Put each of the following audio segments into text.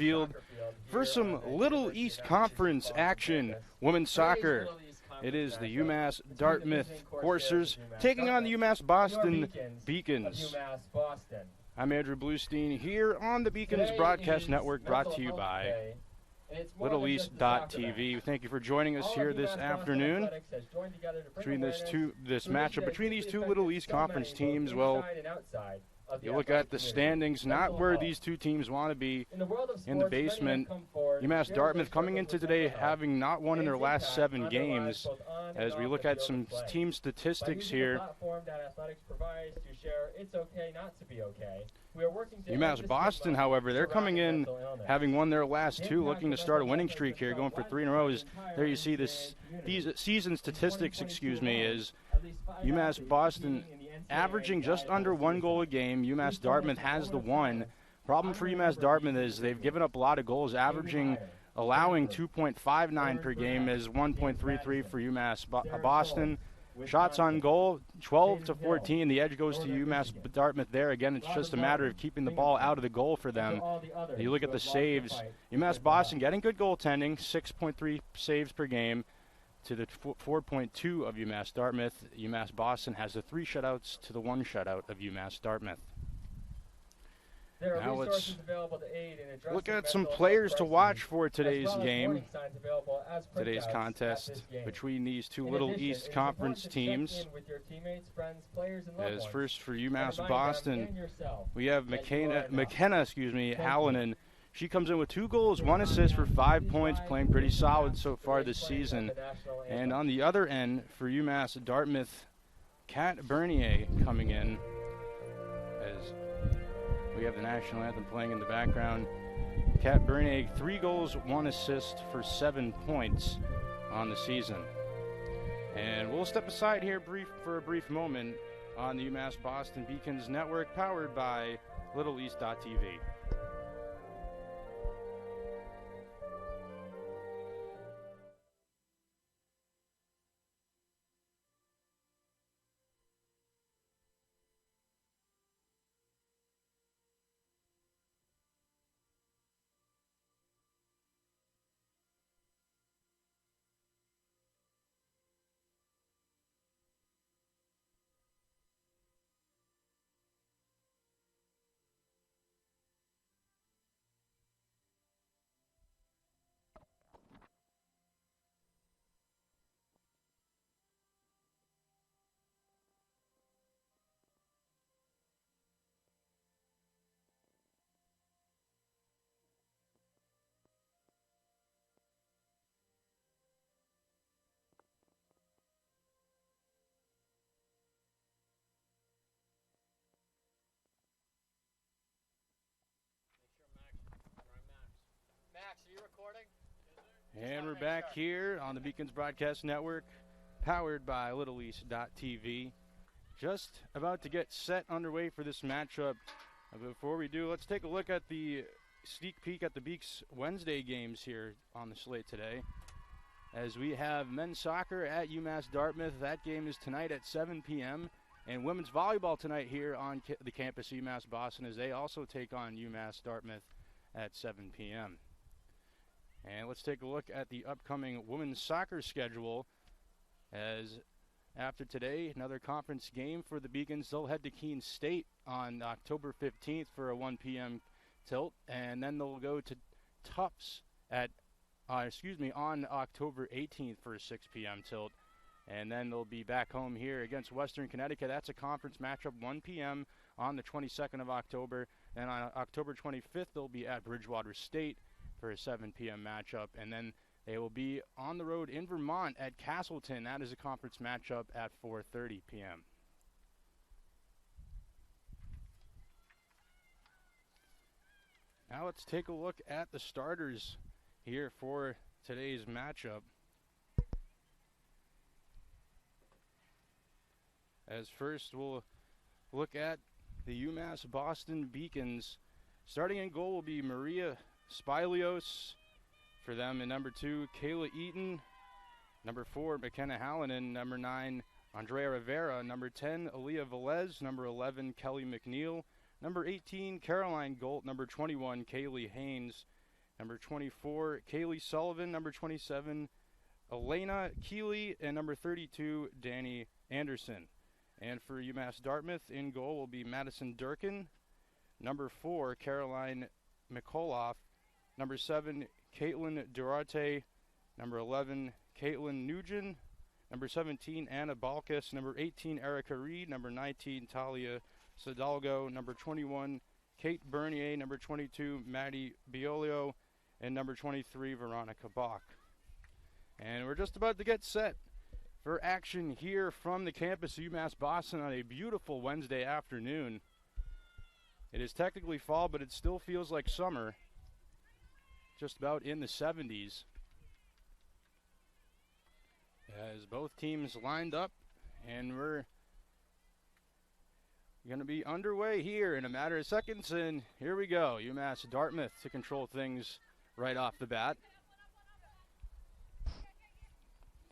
field for some Little East Conference action. Women's soccer. It is the UMass Dartmouth Horsers taking on the UMass Boston Beacons. I'm Andrew Bluestein here on the Beacons Broadcast Network, brought to you by LittleEast.tv. Thank you for joining us here this afternoon. Between this matchup between these two Little East Conference teams, well, you look at the standings, not where these two teams want to be in the basement. UMass Dartmouth coming into today having not won in their last 7 games. As we look at some team statistics here, UMass Boston, however, they're coming in having won their last 2, looking to start a winning streak here, going for 3 in a row. There you see these season statistics, is UMass Boston averaging just under 1 goal a game. UMass Dartmouth has the 1. Problem for UMass Dartmouth is they've given up a lot of goals, allowing 2.59 per game, is 1.33 for UMass Boston. Shots on goal, 12-14. The edge goes to UMass Dartmouth there. Again, it's just a matter of keeping the ball out of the goal for them. You look at the saves. UMass Boston getting good goaltending, 6.3 saves per game to the 4.2 of UMass Dartmouth. UMass Boston has the 3 shutouts to the 1 shutout of UMass Dartmouth. Now let's look at some players to watch for today's game, today's contest between these two Little East Conference teams. As first for UMass Boston, we have McKenna Hallinan. She comes in with 2 goals, 1 assist for 5 points, playing pretty solid so far this season. And on the other end, for UMass Dartmouth, Kat Bernier coming in, as we have the national anthem playing in the background. Kat Bernier, 3 goals, 1 assist for 7 points on the season. And we'll step aside here for a brief moment on the UMass Boston Beacons Network, powered by LittleEast.tv. And we're back here on the Beacons Broadcast Network, powered by LittleEast.tv. Just about to get set underway for this matchup. Before we do, let's take a look at the sneak peek at the Beaks Wednesday games here on the slate today. As we have men's soccer at UMass Dartmouth. That game is tonight at 7 p.m. And women's volleyball tonight here on the campus of UMass Boston, as they also take on UMass Dartmouth at 7 p.m. And let's take a look at the upcoming women's soccer schedule, as after today, another conference game for the Beacons. They'll head to Keene State on October 15th for a 1 p.m. tilt, and then they'll go to Tufts on October 18th for a 6 p.m. tilt, and then they'll be back home here against Western Connecticut. That's a conference matchup, 1 p.m. on the 22nd of October, and on October 25th, they'll be at Bridgewater State for a 7 p.m. matchup, and then they will be on the road in Vermont at Castleton. That is a conference matchup at 4:30 p.m. Now let's take a look at the starters here for today's matchup. As first, we'll look at the UMass Boston Beacons. Starting in goal will be Maria Spilios for them. In number 2, Kayla Eaton. Number 4, McKenna Hallinan. Number 9, Andrea Rivera. Number 10, Aaliyah Velez. Number 11, Kelly McNeil. Number 18, Caroline Golt. Number 21, Kaylee Haynes. number 24, Kaylee Sullivan, number 27, Elena Keeley, and number 32, Danny Anderson. And for UMass Dartmouth, in goal will be Madison Durkin, number 4, Caroline Mikoloff, number 7, Caitlin Durarte, number 11, Caitlin Nugent, number 17, Anna Balkas, number 18, Erica Reed, number 19, Talia Sadalgo, number 21, Kate Bernier, number 22, Maddie Biolio, and number 23, Veronica Bach. And we're just about to get set for action here from the campus of UMass Boston on a beautiful Wednesday afternoon. It is technically fall, but it still feels like summer, just about in the 70s. As both teams lined up, and we're going to be underway here in a matter of seconds, and here we go. UMass Dartmouth to control things right off the bat.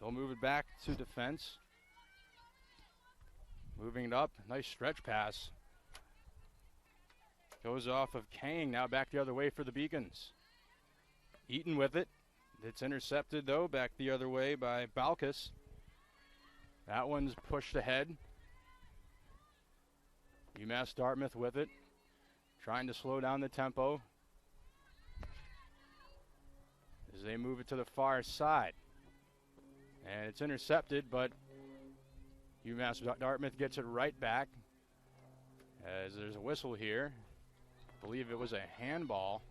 They'll move it back to defense. Moving it up, nice stretch pass. Goes off of Kang, now back the other way for the Beacons. Eaton with it. It's intercepted, though, back the other way by Balkas. That one's pushed ahead. UMass Dartmouth with it, trying to slow down the tempo as they move it to the far side. And it's intercepted, but UMass Dartmouth gets it right back as there's a whistle here. I believe it was a handball.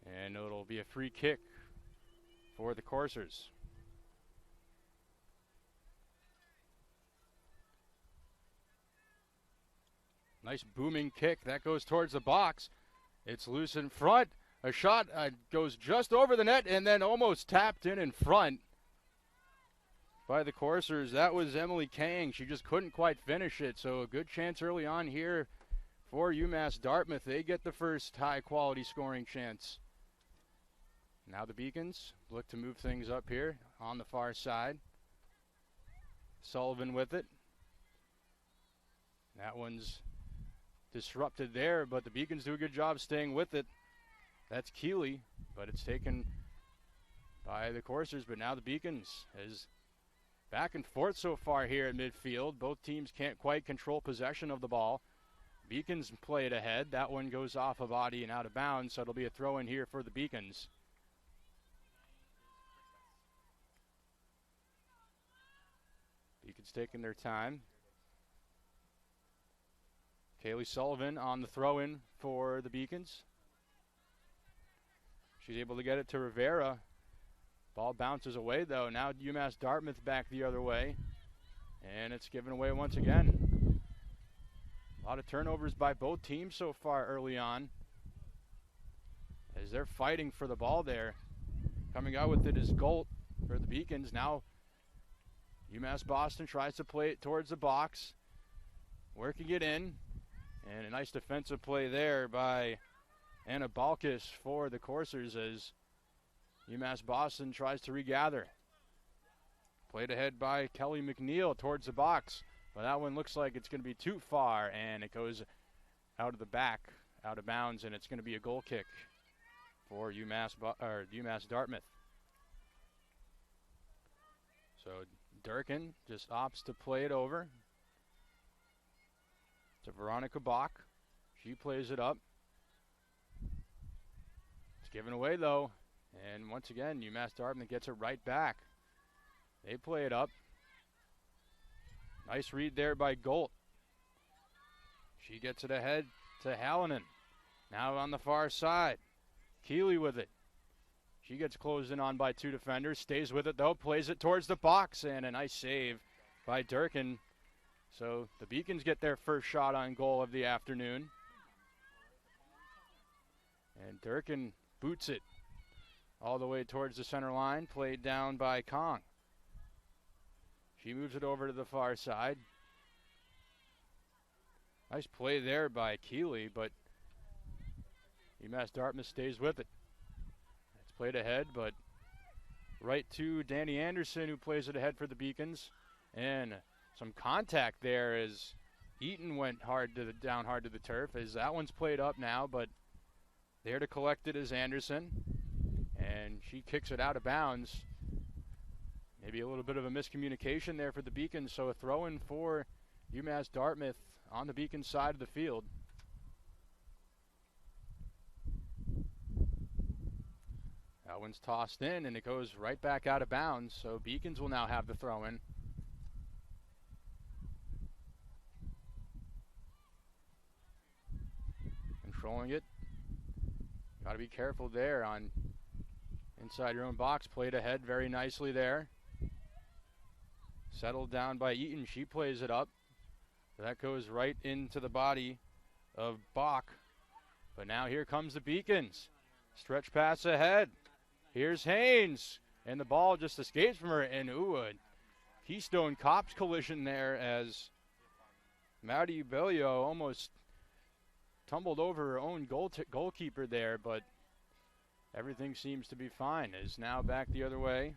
And it'll be a free kick for the Coursers. Nice booming kick. That goes towards the box. It's loose in front. A shot goes just over the net and then almost tapped in front by the Coursers. That was Emily Kang. She just couldn't quite finish it. So a good chance early on here for UMass Dartmouth. They get the first high-quality scoring chance. Now the Beacons look to move things up here on the far side. Sullivan with it. That one's disrupted there, but the Beacons do a good job staying with it. That's Keeley, but it's taken by the Coursers. But now the Beacons is back and forth so far here at midfield. Both teams can't quite control possession of the ball. Beacons play it ahead. That one goes off a body and out of bounds, so it'll be a throw in here for the Beacons. Beacons taking their time. Kaylee Sullivan on the throw-in for the Beacons. She's able to get it to Rivera. Ball bounces away, though. Now UMass Dartmouth back the other way. And it's given away once again. A lot of turnovers by both teams so far early on, as they're fighting for the ball there. Coming out with it is Golt for the Beacons. Now UMass Boston tries to play it towards the box. Working it in. And a nice defensive play there by Anna Balkas for the Coursers as UMass Boston tries to regather. Played ahead by Kelly McNeil towards the box. But that one looks like it's going to be too far, and it goes out of the back, out of bounds, and it's going to be a goal kick for UMass Dartmouth. So Durkin just opts to play it over to Veronica Bach. She plays it up. It's given away, though. And once again, UMass Dartmouth gets it right back. They play it up. Nice read there by Golt. She gets it ahead to Hallinan. Now on the far side. Keeley with it. She gets closed in on by two defenders. Stays with it, though. Plays it towards the box. And a nice save by Durkin. So the Beacons get their first shot on goal of the afternoon. And Durkin boots it all the way towards the center line. Played down by Kong. She moves it over to the far side. Nice play there by Keeley, but UMass Dartmouth stays with it. It's played ahead, but right to Danny Anderson, who plays it ahead for the Beacons. And some contact there as Eaton went down hard to the turf, as that one's played up now, but There to collect it is Anderson. And she kicks it out of bounds. Maybe a little bit of a miscommunication there for the Beacons. So a throw-in for UMass Dartmouth on the Beacons side of the field. That one's tossed in, and it goes right back out of bounds. So Beacons will now have the throw-in. Controlling it. Got to be careful there on inside your own box. Played ahead very nicely there. Settled down by Eaton. She plays it up. That goes right into the body of Bach. But now here comes the Beacons. Stretch pass ahead. Here's Haynes. And the ball just escapes from her. And ooh, a Keystone Cops collision there as Maddie Bellio almost tumbled over her own goalkeeper there. But everything seems to be fine. Is now back the other way.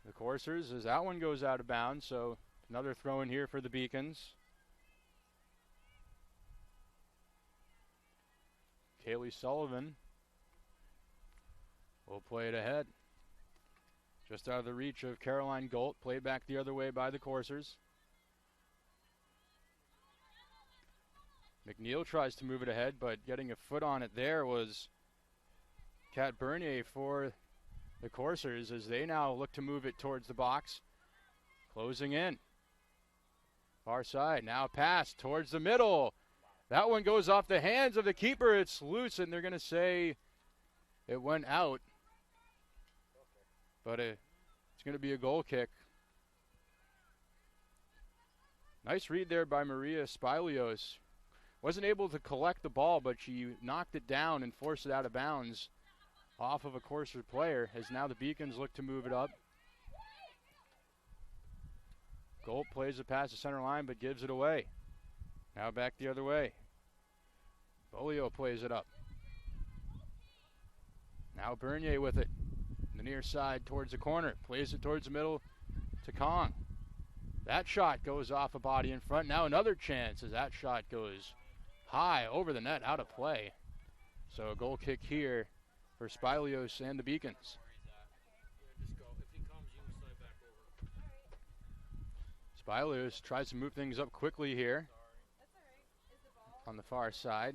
The Coursers, as that one goes out of bounds, so another throw in here for the Beacons. Kaylee Sullivan will play it ahead. Just out of the reach of Caroline Golt, played back the other way by the Coursers. McNeil tries to move it ahead, but getting a foot on it there was Kat Bernier for the Coursers as they now look to move it towards the box. Closing in. Far side, now pass towards the middle. That one goes off the hands of the keeper. It's loose, and they're going to say it went out. But it's going to be a goal kick. Nice read there by Maria Spilios. Wasn't able to collect the ball, but she knocked it down and forced it out of bounds off of a Courser player, as now the Beacons look to move it up. Gold plays it past the center line, but gives it away. Now back the other way. Bolio plays it up. Now Bernier with it. The near side towards the corner. Plays it towards the middle to Kong. That shot goes off a body in front. Now another chance as that shot goes high over the net, out of play. So a goal kick here for Spilios and the Beacons. Spilios tries to move things up quickly here on the far side.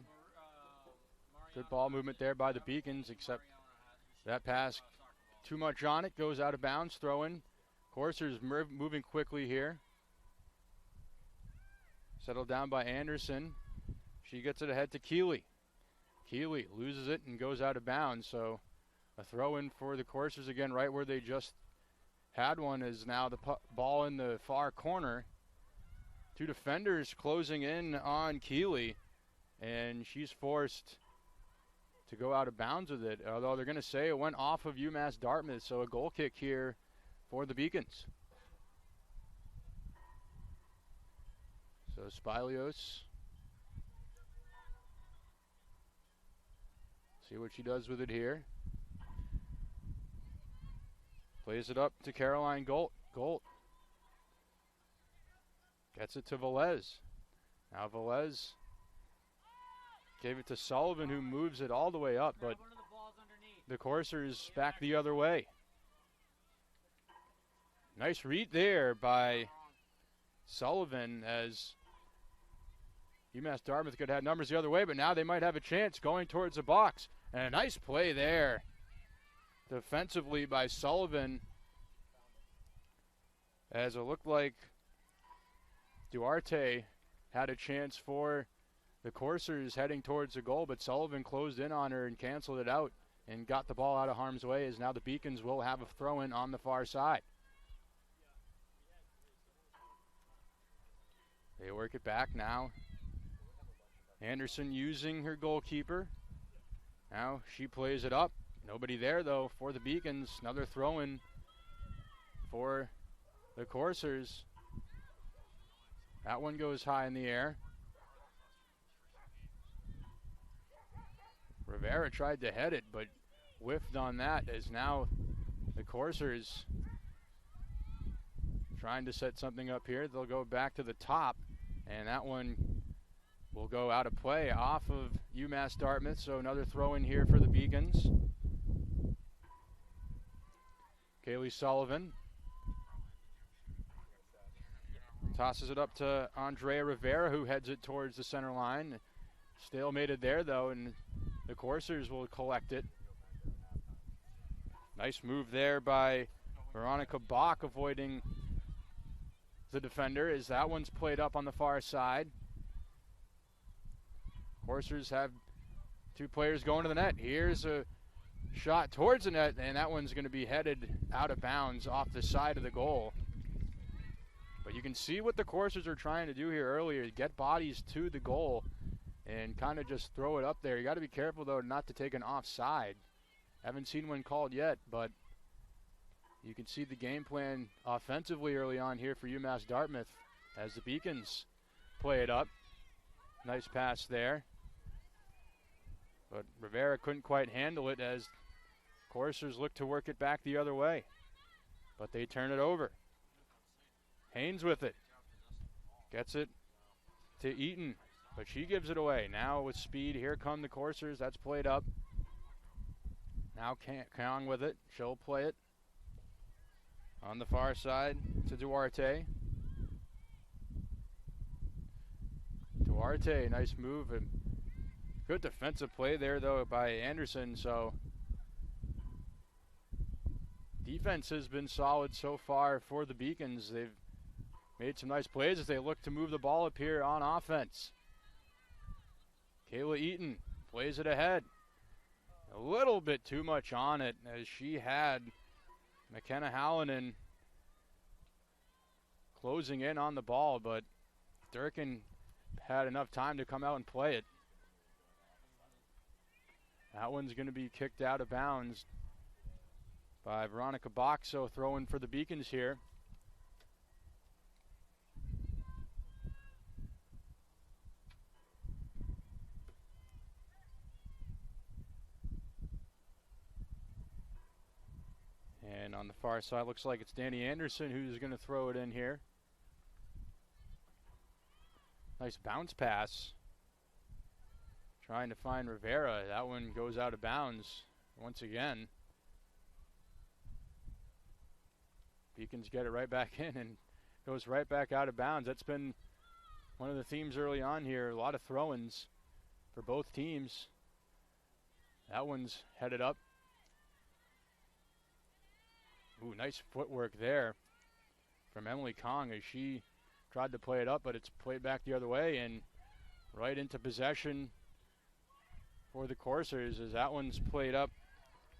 Good ball movement there by the Beacons, except that pass too much on it, goes out of bounds, throw in. Coursers moving quickly here. Settled down by Anderson. She gets it ahead to Keeley. Keeley loses it and goes out of bounds, so a throw in for the Coursers again, right where they just had one, is now the ball in the far corner. Two defenders closing in on Keeley, and she's forced to go out of bounds with it, although they're going to say it went off of UMass Dartmouth, so a goal kick here for the Beacons. So Spilios, see what she does with it here. Plays it up to Caroline Golt. Golt gets it to Velez. Now Velez gave it to Sullivan, who moves it all the way up, but the Coursers back the other way. Nice read there by Sullivan, as UMass Dartmouth could have numbers the other way, but now they might have a chance going towards the box. And a nice play there defensively by Sullivan, as it looked like Duarte had a chance for the Coursers heading towards the goal, but Sullivan closed in on her and canceled it out and got the ball out of harm's way, as now the Beacons will have a throw-in on the far side. They work it back now. Anderson using her goalkeeper. Now she plays it up. Nobody there, though, for the Beacons. Another throw-in for the Coursers. That one goes high in the air. Rivera tried to head it, but whiffed on that, as now the Coursers trying to set something up here. They'll go back to the top, and that one will go out of play off of UMass Dartmouth, so another throw in here for the Beacons. Kaylee Sullivan tosses it up to Andrea Rivera, who heads it towards the center line. Stalemated there, though, and the Coursers will collect it. Nice move there by Veronica Bach, avoiding the defender, as that one's played up on the far side. Coursers have two players going to the net. Here's a shot towards the net, and that one's going to be headed out of bounds off the side of the goal. But you can see what the Coursers are trying to do here earlier, get bodies to the goal and kind of just throw it up there. You got to be careful, though, not to take an offside. Haven't seen one called yet, but you can see the game plan offensively early on here for UMass Dartmouth as the Beacons play it up. Nice pass there. But Rivera couldn't quite handle it as Coursers look to work it back the other way. But they turn it over. Haynes with it. Gets it to Eaton, but she gives it away. Now with speed, here come the Coursers. That's played up. Now Kong with it. She'll play it on the far side to Duarte. Duarte, nice move. And good defensive play there, though, by Anderson. So defense has been solid so far for the Beacons. They've made some nice plays as they look to move the ball up here on offense. Kayla Eaton plays it ahead. A little bit too much on it as she had McKenna Hallinan closing in on the ball, but Durkin had enough time to come out and play it. That one's going to be kicked out of bounds by Veronica Bach, so throwing for the Beacons here. And on the far side, looks like it's Danny Anderson who's going to throw it in here. Nice bounce pass. Trying to find Rivera. That one goes out of bounds once again. Beacons get it right back in and goes right back out of bounds. That's been one of the themes early on here. A lot of throw-ins for both teams. That one's headed up. Ooh, nice footwork there from Emily Kong as she tried to play it up, but it's played back the other way and right into possession for the Coursers as that one's played up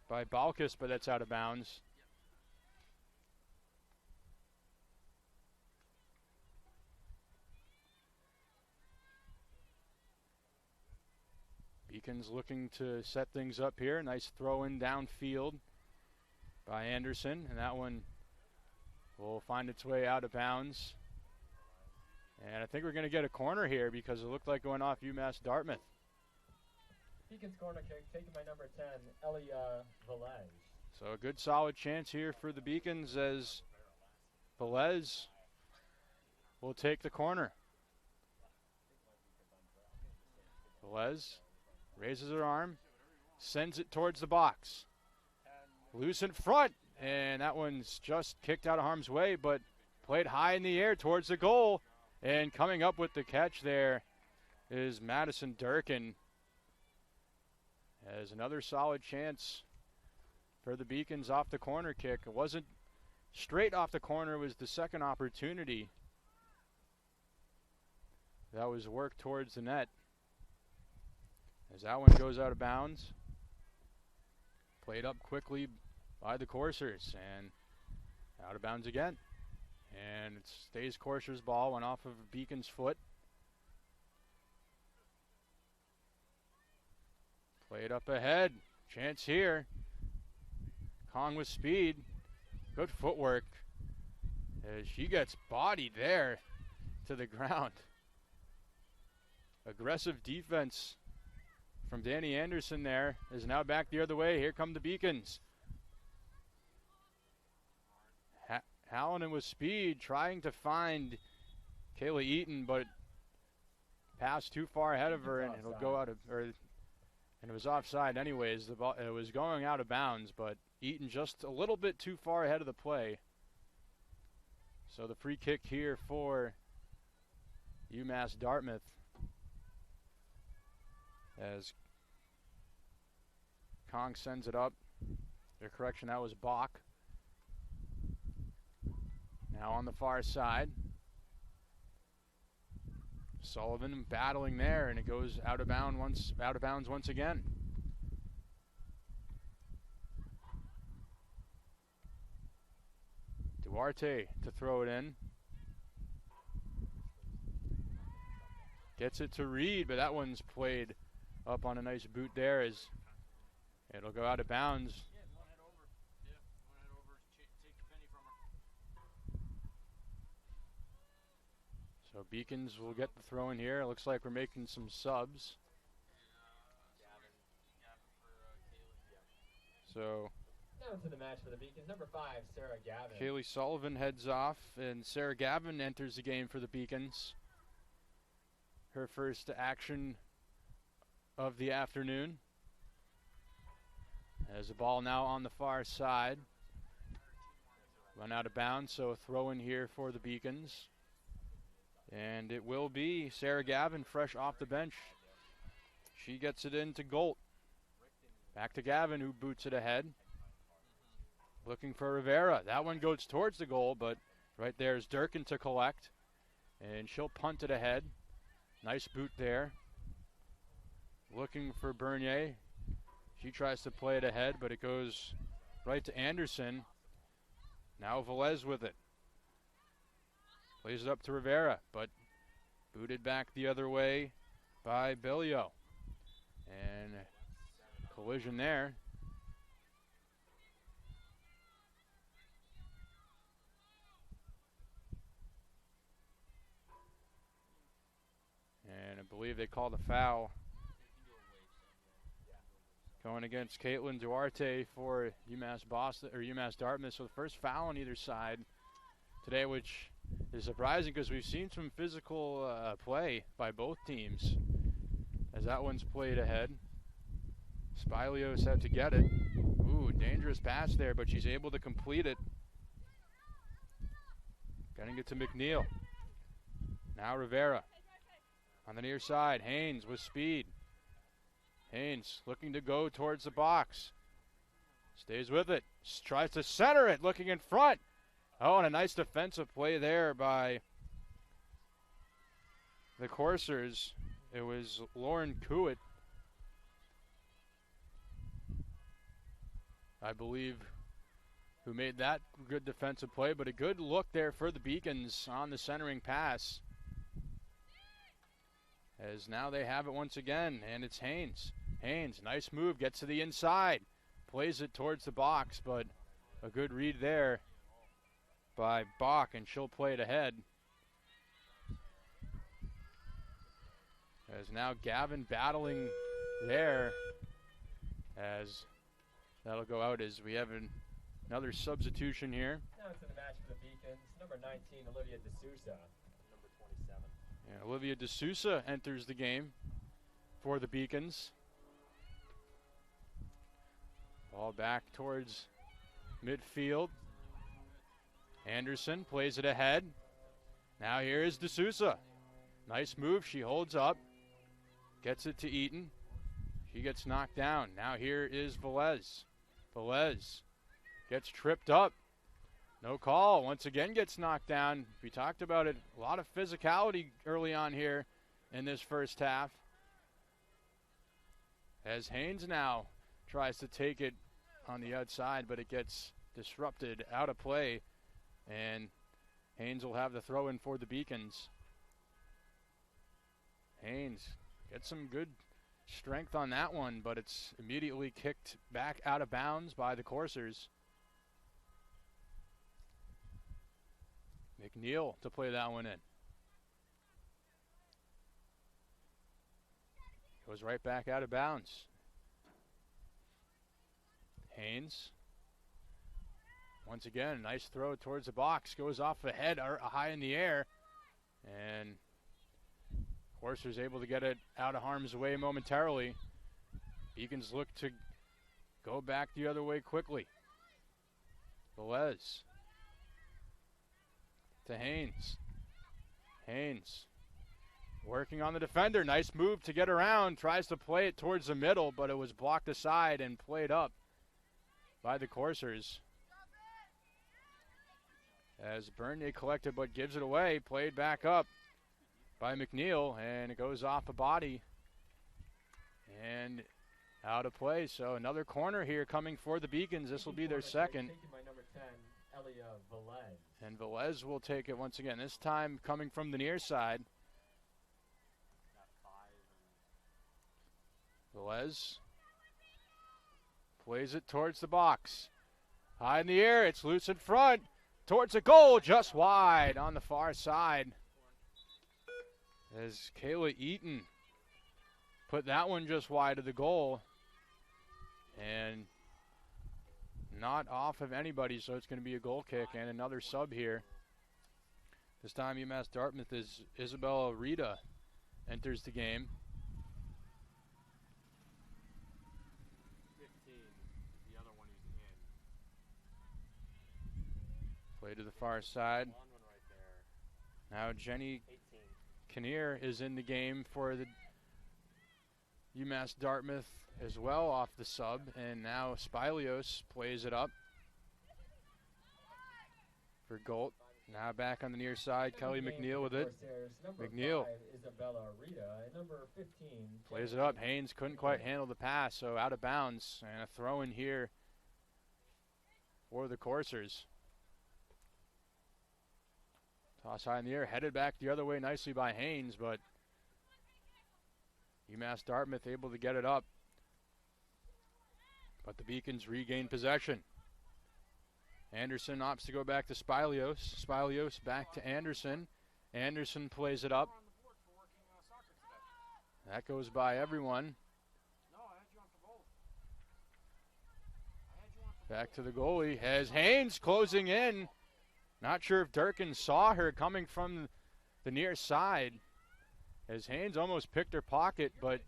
by Balkus, but that's out of bounds. Beacons looking to set things up here. Nice throw in downfield by Anderson, and that one will find its way out of bounds. And I think we're going to get a corner here because it looked like going off UMass Dartmouth. Beacons corner kick taken by number 10, Elia Velez. So a good solid chance here for the Beacons as Velez will take the corner. Velez raises her arm, sends it towards the box. Loose in front, and that one's just kicked out of harm's way, but played high in the air towards the goal. And coming up with the catch there is Madison Durkin. As another solid chance for the Beacons off the corner kick. It wasn't straight off the corner, it was the second opportunity that was worked towards the net. As that one goes out of bounds. Played up quickly by the Coursers and out of bounds again. And it stays Coursers' ball, went off of Beacon's foot. Played up ahead, chance here. Kong with speed, good footwork as she gets bodied there to the ground. Aggressive defense from Danny Anderson there is now back the other way. Here come the Beacons. Hallinan with speed, trying to find Kayla Eaton, but pass too far ahead of her, and It's it'll offside. go out of, and it was offside anyways. The ball, it was going out of bounds, but Eaton just a little bit too far ahead of the play. So the free kick here for UMass Dartmouth, as Kong sends it up. Their correction, that was Bach. Now on the far side. Sullivan battling there, and it goes out of bounds once again. Duarte to throw it in. Gets it to Reed, but that one's played up on a nice boot there as it'll go out of bounds. So Beacons will get the throw in here. It looks like we're making some subs. So Now into the match for the Beacons. Number 5, Sarah Gavin. Kaylee Sullivan heads off, and Sarah Gavin enters the game for the Beacons. Her first action of the afternoon. As the ball now on the far side. Run out of bounds, so a throw in here for the Beacons. And it will be Sarah Gavin, fresh off the bench. She gets it into Golt. Back to Gavin, who boots it ahead. Looking for Rivera. That one goes towards the goal, but right there is Durkin to collect. And she'll punt it ahead. Nice boot there. Looking for Bernier. She tries to play it ahead, but it goes right to Anderson. Now Velez with it. Plays it up to Rivera, but booted back the other way by Bellio. And collision there. And I believe they called a foul going against Caitlin Duarte for UMass Boston or UMass Dartmouth. So the first foul on either side today, which is surprising because we've seen some physical play by both teams. As that one's played ahead. Spilios had to get it. Ooh, dangerous pass there, but she's able to complete it. Getting it to McNeil. Now Rivera. On the near side, Haynes with speed. Haynes looking to go towards the box. Stays with it. Tries to center it, looking in front. Oh, and a nice defensive play there by the Coursers. It was Lauren Kuit, I believe, who made that good defensive play, but a good look there for the Beacons on the centering pass. As now they have it once again, and it's Haynes. Haynes, nice move, gets to the inside. Plays it towards the box, but a good read there by Bach, and she'll play it ahead. As now Gavin battling there, as that'll go out as we have another substitution here. Now into the match for the Beacons. Number 19, Olivia D'Souza. Number 27. Yeah, Olivia D'Souza enters the game for the Beacons. Ball back towards midfield. Anderson plays it ahead. Now here is D'Souza. Nice move, she holds up. Gets it to Eaton. She gets knocked down. Now here is Velez. Velez gets tripped up. No call. Once again gets knocked down. We talked about it. A lot of physicality early on here in this first half. As Haynes now tries to take it on the outside, but it gets disrupted out of play. And Haynes will have the throw in for the Beacons. Haynes gets some good strength on that one, but it's immediately kicked back out of bounds by the Coursers. McNeil to play that one in. Goes right back out of bounds. Haynes. Once again, nice throw towards the box. Goes off ahead or high in the air. And Coursers able to get it out of harm's way momentarily. Beacons look to go back the other way quickly. Velez to Haynes. Haynes working on the defender. Nice move to get around. Tries to play it towards the middle, but it was blocked aside and played up by the Coursers. As Bernier collected but gives it away. Played back up by McNeil, and it goes off a body and out of play. So another corner here coming for the Beacons. This will be their second. And Velez will take it once again, this time coming from the near side. Velez plays it towards the box. High in the air, it's loose in front. Towards the goal, just wide on the far side. As Kayla Eaton put that one just wide of the goal. And not off of anybody, so it's going to be a goal kick and another sub here. This time UMass Dartmouth is Isabella Rita enters the game. 15, the other one who's in. Play to the far side. Right now Jenny 18. Kinnear is in the game for the UMass Dartmouth as well off the sub, and now Spilios plays it up for Golt. Now back on the near side, Kelly McNeil with it. McNeil plays it up. Haynes couldn't quite handle the pass, so out of bounds, and a throw in here for the Coursers. Toss high in the air, headed back the other way nicely by Haynes, but UMass Dartmouth able to get it up. But the Beacons regain possession. Anderson opts to go back to Spilios. Spilios back to Anderson. Anderson plays it up. That goes by everyone. Back to the goalie. Has Haynes closing in. Not sure if Durkin saw her coming from the near side. As Haynes almost picked her pocket, but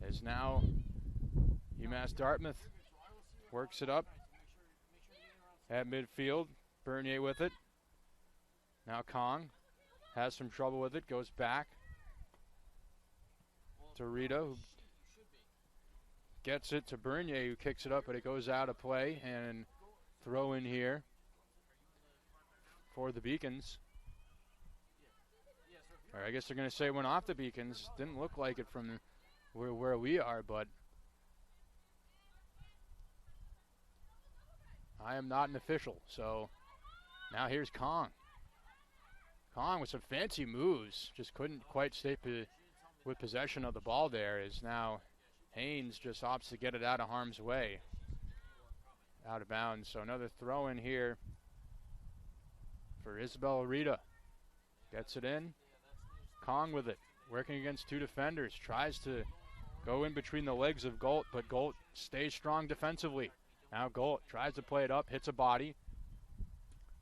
as now UMass Dartmouth works it up at midfield. Bernier with it. Now Kong has some trouble with it, goes back to Rita, who gets it to Bernier, who kicks it up, but it goes out of play, and throw in here for the Beacons. Or I guess they're going to say went off the Beacons. Didn't look like it from where we are, but I am not an official. So now here's Kong. Kong with some fancy moves, just couldn't quite stay with possession of the ball there, as now Haynes just opts to get it out of harm's way. Out of bounds, so another throw in here for Isabella Rita. Gets it in. Kong with it, working against two defenders, tries to go in between the legs of Golt, but Golt stays strong defensively. Now Golt tries to play it up, hits a body,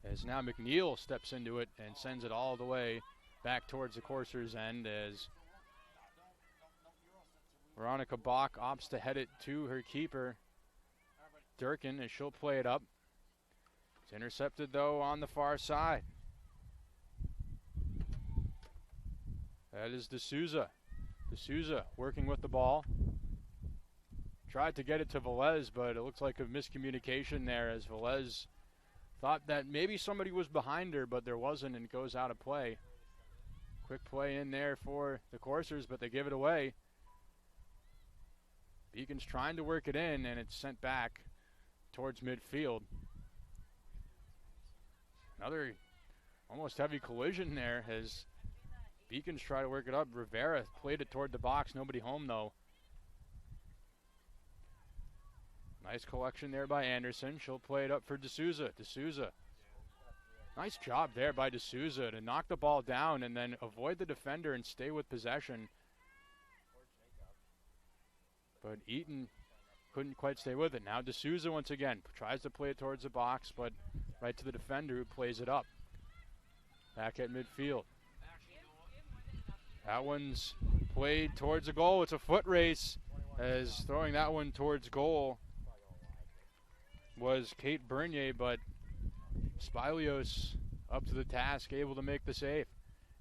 as now McNeil steps into it and sends it all the way back towards the Coursers' end, as Veronica Bach opts to head it to her keeper, Durkin, as she'll play it up. It's intercepted, though, on the far side. That is D'Souza. D'Souza working with the ball. Tried to get it to Velez, but it looks like a miscommunication there, as Velez thought that maybe somebody was behind her, but there wasn't, and it goes out of play. Quick play in there for the Coursers, but they give it away. Beacons trying to work it in, and it's sent back towards midfield. Another almost heavy collision there as Beacons try to work it up. Rivera played it toward the box. Nobody home, though. Nice collection there by Anderson. She'll play it up for D'Souza. D'Souza. Nice job there by D'Souza to knock the ball down and then avoid the defender and stay with possession. But Eaton couldn't quite stay with it. Now D'Souza once again tries to play it towards the box, but right to the defender who plays it up. Back at midfield. That one's played towards the goal. It's a foot race, as throwing that one towards goal was Kate Bernier, but Spilios up to the task, able to make the save.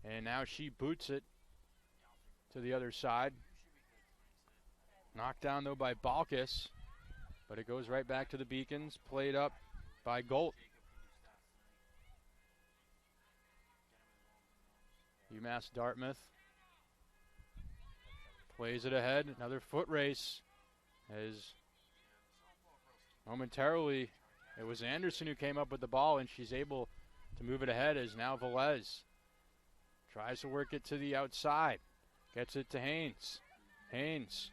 And now she boots it to the other side. Knocked down, though, by Balkis, but it goes right back to the Beacons, played up by Golt. UMass Dartmouth plays it ahead. Another foot race, as momentarily it was Anderson who came up with the ball, and she's able to move it ahead, as now Velez tries to work it to the outside. Gets it to Haynes. Haynes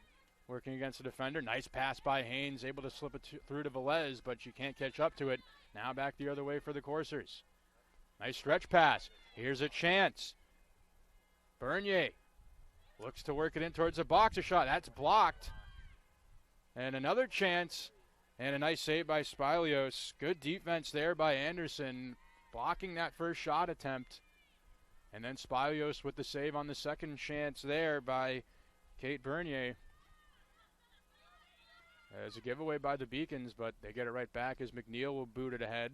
working against the defender. Nice pass by Haynes, able to slip it through to Velez, but she can't catch up to it. Now back the other way for the Coursers. Nice stretch pass. Here's a chance. Bernier looks to work it in towards a boxer shot. That's blocked. And another chance, and a nice save by Spilios. Good defense there by Anderson, blocking that first shot attempt. And then Spilios with the save on the second chance there by Kate Bernier. As a giveaway by the Beacons, but they get it right back as McNeil will boot it ahead.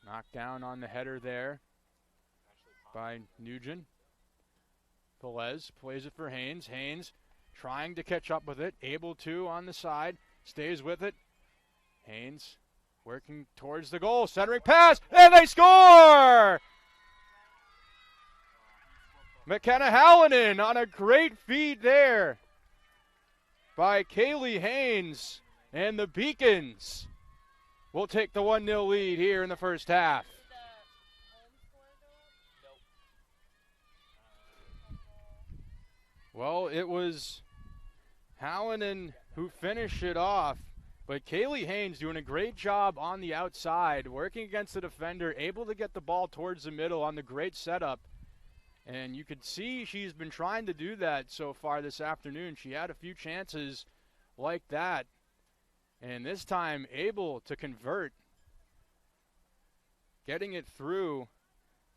Knocked down on the header there by Nugent. Velez plays it for Haynes. Haynes trying to catch up with it, able to on the side, stays with it. Haynes working towards the goal, centering pass, and they score! McKenna Hallinan on a great feed there by Kaylee Haynes, and the Beacons will take the 1-0 lead here in the first half. Well, it was Hallinan who finished it off, but Kaylee Haynes doing a great job on the outside, working against the defender, able to get the ball towards the middle on the great setup. And you could see she's been trying to do that so far this afternoon. She had a few chances like that, and this time able to convert, getting it through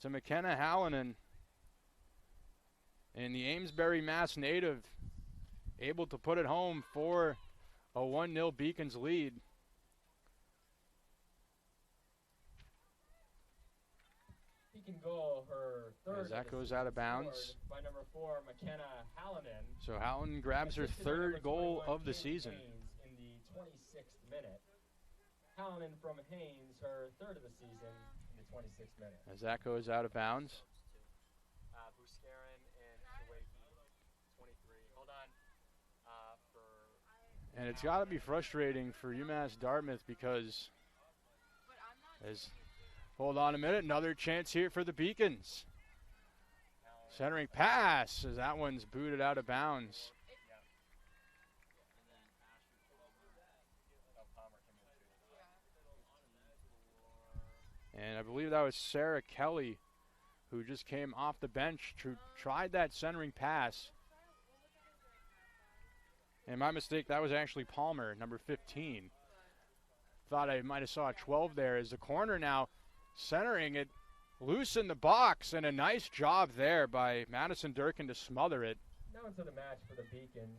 to McKenna Hallinan. And the Amesbury, Mass native able to put it home for a 1-0 Beacons lead. Beacon goal, her third. As that goes out of bounds. By number 4, McKenna Hallinan. So Hallinan grabs her third goal of the season. Haynes in the 26th minute. Hallinan from Haynes, her third of the season in the 26th minute. As that goes out of bounds. Buscarin and Shawaki, 23. Hold on. And it's got to be frustrating for UMass Dartmouth because, hold on a minute, another chance here for the Beacons. Centering pass, as that one's booted out of bounds. And I believe that was Sarah Kelly who just came off the bench, tried that centering pass. And my mistake, that was actually Palmer, number 15. Thought I might have saw a 12 there, as the corner now centering it loose in the box, and a nice job there by Madison Durkin to smother it. Now into the match for the Beacons.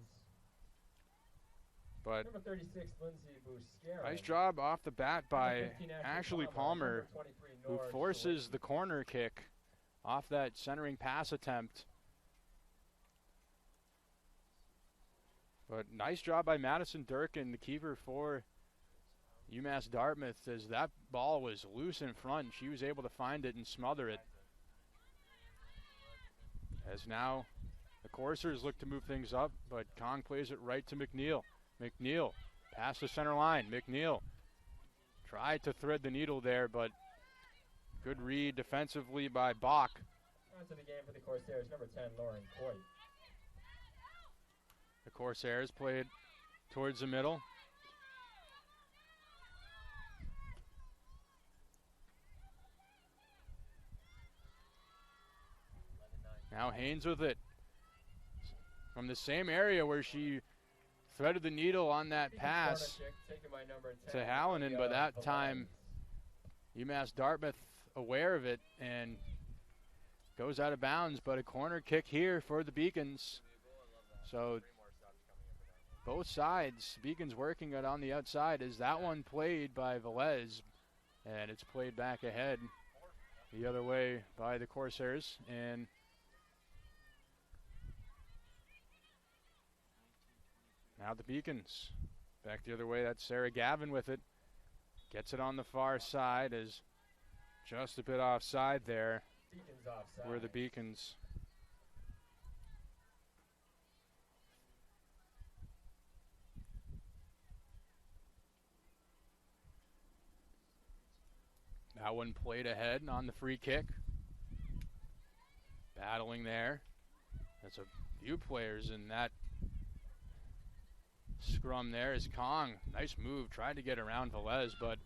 But number 36, Lindsay Buscarin. Nice job off the bat by 15, Ashley Palmer, who forces the corner kick off that centering pass attempt. But nice job by Madison Durkin, the keeper for UMass Dartmouth, as that ball was loose in front. She was able to find it and smother it. As now the Coursers look to move things up, but Kong plays it right to McNeil. McNeil past the center line. McNeil tried to thread the needle there, but good read defensively by Bach. On to the game for the Corsairs, number 10, Lauren Coit. The Corsairs played towards the middle. Now Haynes with it. From the same area where she threaded the needle on that Beacons corner pass kick taken by number 10, to Hallinan, but that Velez. time UMass Dartmouth aware of it and goes out of bounds, but a corner kick here for the Beacons. So both sides, Beacons working it on the outside. Is that one played by Velez, and it's played back ahead the other way by the Corsairs. And now the Beacons back the other way. That's Sarah Gavin with it. Gets it on the far side, is just a bit offside there. Beacons offside. Where the Beacons. That one played ahead on the free kick. Battling there. That's a few players in that scrum there is Kong. Nice move. Tried to get around Velez, but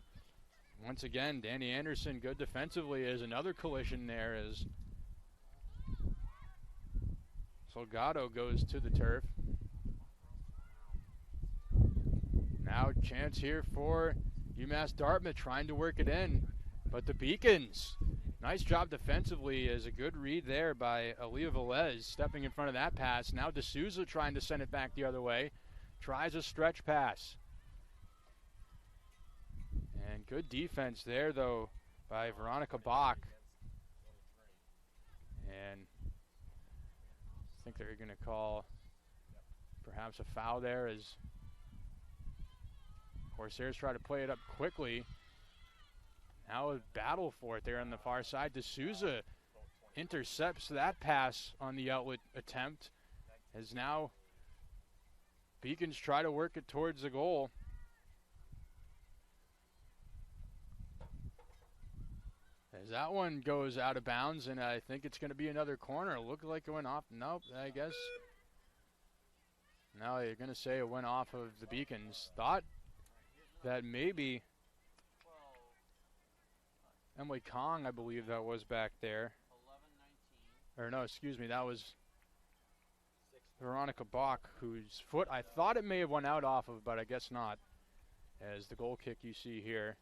once again, Danny Anderson good defensively. Is another collision there as Salgado goes to the turf. Now chance here for UMass Dartmouth trying to work it in. But the Beacons, nice job defensively, is a good read there by Aaliyah Velez stepping in front of that pass. Now D'Souza trying to send it back the other way. Tries a stretch pass. And good defense there, though, by Veronica Bach. And I think they're going to call perhaps a foul there as Corsairs try to play it up quickly. Now a battle for it there on the far side. D'Souza intercepts that pass on the outlet attempt. As now Beacons try to work it towards the goal. As that one goes out of bounds, and I think it's going to be another corner. It looked like it went off. Nope, I guess. Now you're going to say it went off of the Beacons. Thought that maybe Emily Kong, I believe that was back there. 11-19. Or no, excuse me, that was Veronica Bach, whose foot I thought it may have went out off of, but I guess not. As the goal kick you see here.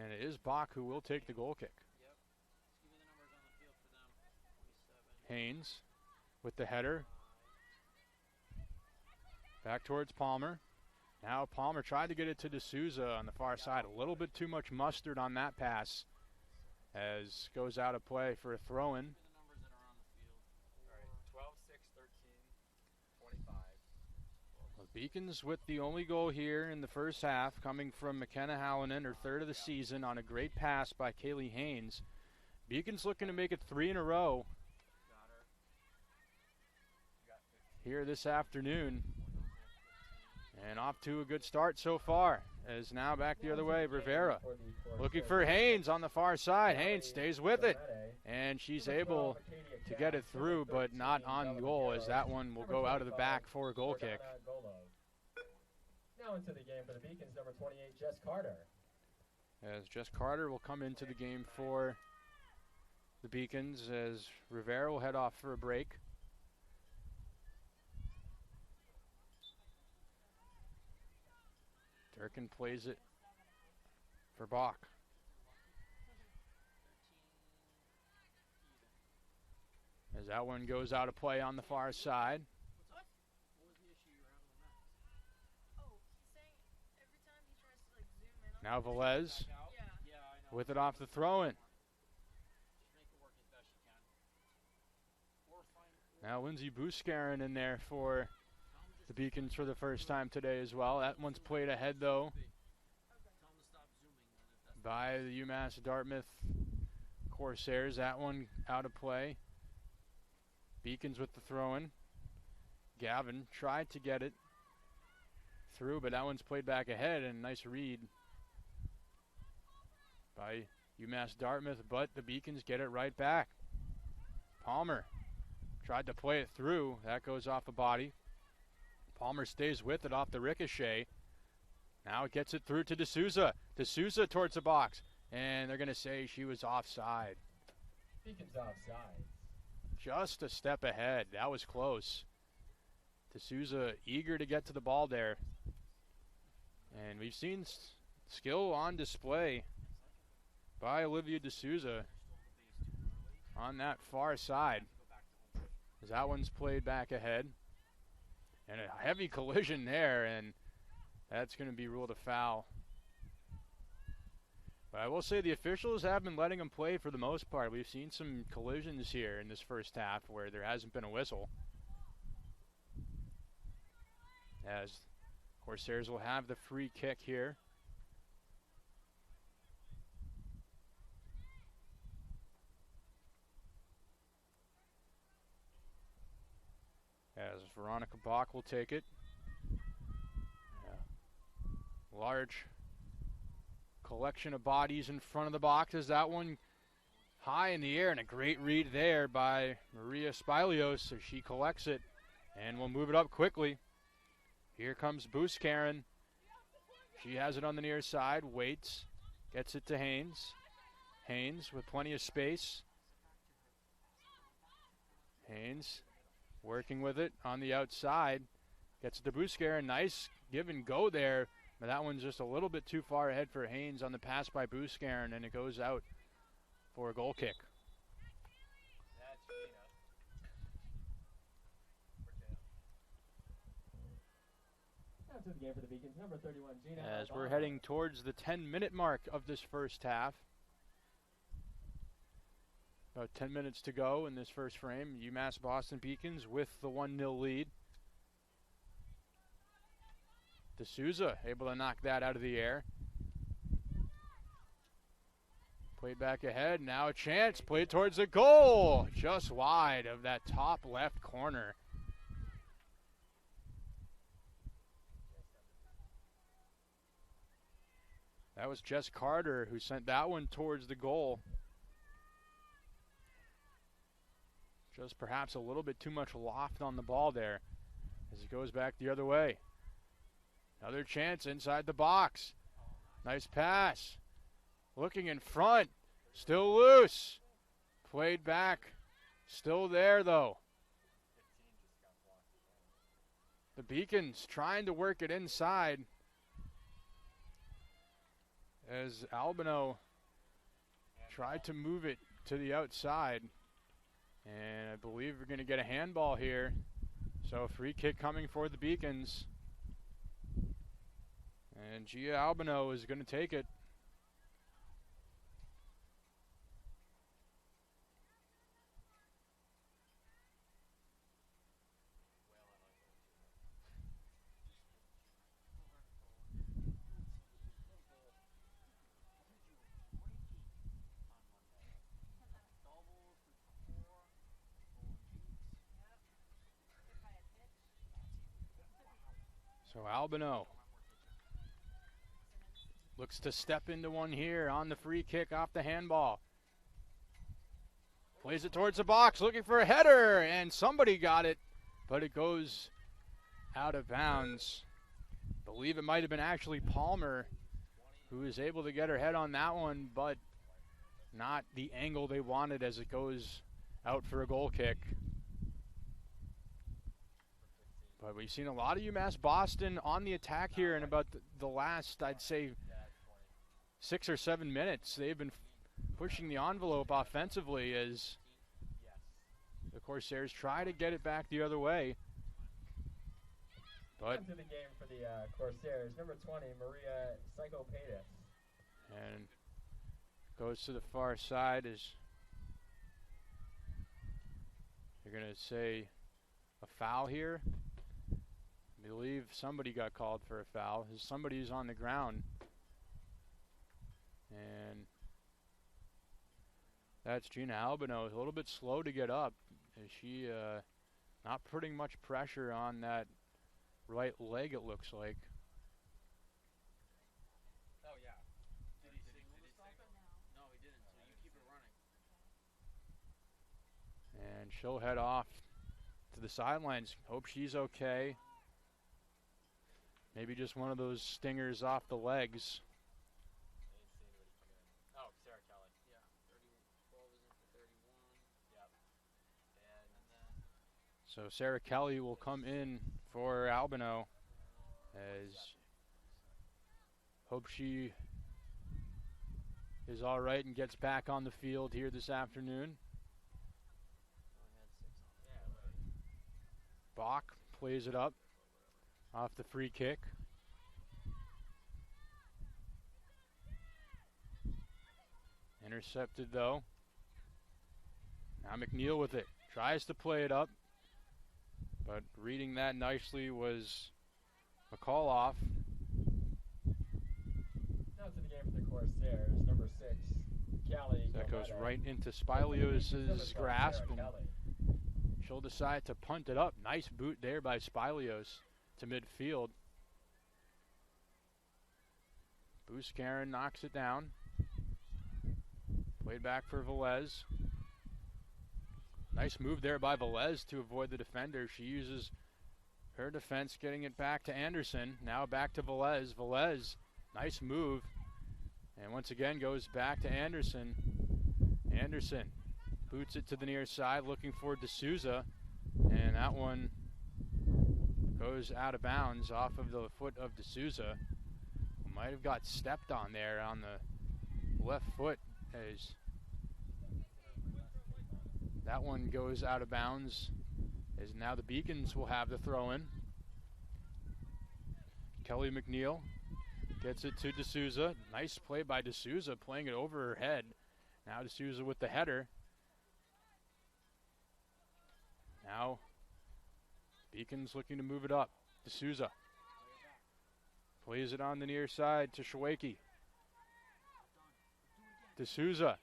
And it is Bach who will take the goal kick. Yep. Let's give you the numbers on the field for them. Haynes with the header. Back towards Palmer. Now Palmer tried to get it to D'Souza on the far side. A little bit too much mustard on that pass. As goes out of play for a throw-in. Beacons with the only goal here in the first half, coming from McKenna Hallinan, her third of the season, on a great pass by Kaylee Haynes. Beacons looking to make it 3 in a row here this afternoon. And off to a good start so far. As now back the other way, Rivera looking for Haynes on the far side. Haynes stays with it, and she's able to get it through, but not on goal, as that one will go out of the back for a goal kick. Now into the game for the Beacons, number 28, Jess Carter. As Jess Carter will come into the game for the Beacons, as Rivera will head off for a break. Durkin plays it for Bach. As that one goes out of play on the far side. Now Velez with it off the throw-in. Now Lindsay Buscarin in there for the Beacons for the first time today as well. That one's played ahead, though, by the UMass Dartmouth Corsairs. That one out of play. Beacons with the throw-in. Gavin tried to get it through, but that one's played back ahead, and nice read by UMass Dartmouth, but the Beacons get it right back. Palmer tried to play it through. That goes off a body. Palmer stays with it off the ricochet. Now it gets it through to D'Souza. D'Souza towards the box, and they're going to say she was offside. Beacons offside. just a step ahead. That was close. D'Souza eager to get to the ball there. And we've seen skill on display by Olivia D'Souza on that far side. As that one's played back ahead. And a heavy collision there, and that's going to be ruled a foul. But I will say the officials have been letting them play for the most part. We've seen some collisions here in this first half where there hasn't been a whistle. As Corsairs will have the free kick here. As Veronica Bach will take it. Large collection of bodies in front of the box as that one high in the air, and a great read there by Maria Spilios as she collects it and will move it up quickly. Here comes Buskaren. She has it on the near side, waits, gets it to Haynes. Haynes with plenty of space. Haynes working with it on the outside. Gets it to Buskaren. Nice give and go there. But that one's just a little bit too far ahead for Haynes on the pass by Buskaren, and it goes out for a goal kick. After the game for the Beacons, number 31, Gina. As we're heading towards the 10-minute mark of this first half. About 10 minutes to go in this first frame. UMass Boston Beacons with the 1-0 lead. D'Souza able to knock that out of the air. Played back ahead, now a chance, played towards the goal. Just wide of that top left corner. That was Jess Carter who sent that one towards the goal. Just perhaps a little bit too much loft on the ball there as it goes back the other way. Another chance inside the box. Nice pass. Looking in front. Still loose. Played back. Still there, though. The Beacons trying to work it inside. As Albino tried to move it to the outside. And I believe we're going to get a handball here. So a free kick coming for the Beacons. And Gia Albino is going to take it. So Albino looks to step into one here on the free kick off the handball. Plays it towards the box, looking for a header, and somebody got it, but it goes out of bounds. I believe it might have been actually Palmer who was able to get her head on that one, but not the angle they wanted as it goes out for a goal kick. But we've seen a lot of UMass Boston on the attack here in about the last, I'd say, 6 or 7 minutes. They've been pushing the envelope offensively as the Corsairs try to get it back the other way. But into the game for the Corsairs, number 20, Maria Psychopatis. And goes to the far side as you're going to say a foul here. I believe somebody got called for a foul. Somebody's on the ground. And that's Gina Albino. A little bit slow to get up. Is she not putting much pressure on that right leg, it looks like. Oh, yeah. Did he signal to stop it? No, he didn't, so you keep it running. And she'll head off to the sidelines. Hope she's okay. Maybe just one of those stingers off the legs. Oh, Sarah Kelly. Yeah. 12 is in for 31. Yep. And So Sarah Kelly will come in for Albino, as hope she is all right and gets back on the field here this afternoon. Bach plays it up off the free kick. Intercepted though. Now McNeil with it. Tries to play it up, but reading that nicely was McCullough. Now to the game for the Corsairs, number 6, Callie. That goes Galletta. right into Spilios' grasp, and Kelly. she'll decide to punt it up. Nice boot there by Spilios to midfield. Buscarin knocks it down. Played back for Velez. Nice move there by Velez to avoid the defender. She uses her defense, getting it back to Anderson. Now back to Velez. Velez, nice move. And once again goes back to Anderson. Anderson boots it to the near side, looking for D'Souza. And that one goes out of bounds off of the foot of D'Souza. Might have got stepped on there on the left foot, as that one goes out of bounds, as now the Beacons will have the throw in. Kelly McNeil gets it to D'Souza. Nice play by D'Souza, playing it over her head. Now D'Souza with the header. Now Beacons looking to move it up. D'Souza plays it on the near side to Shawaki. D'Souza.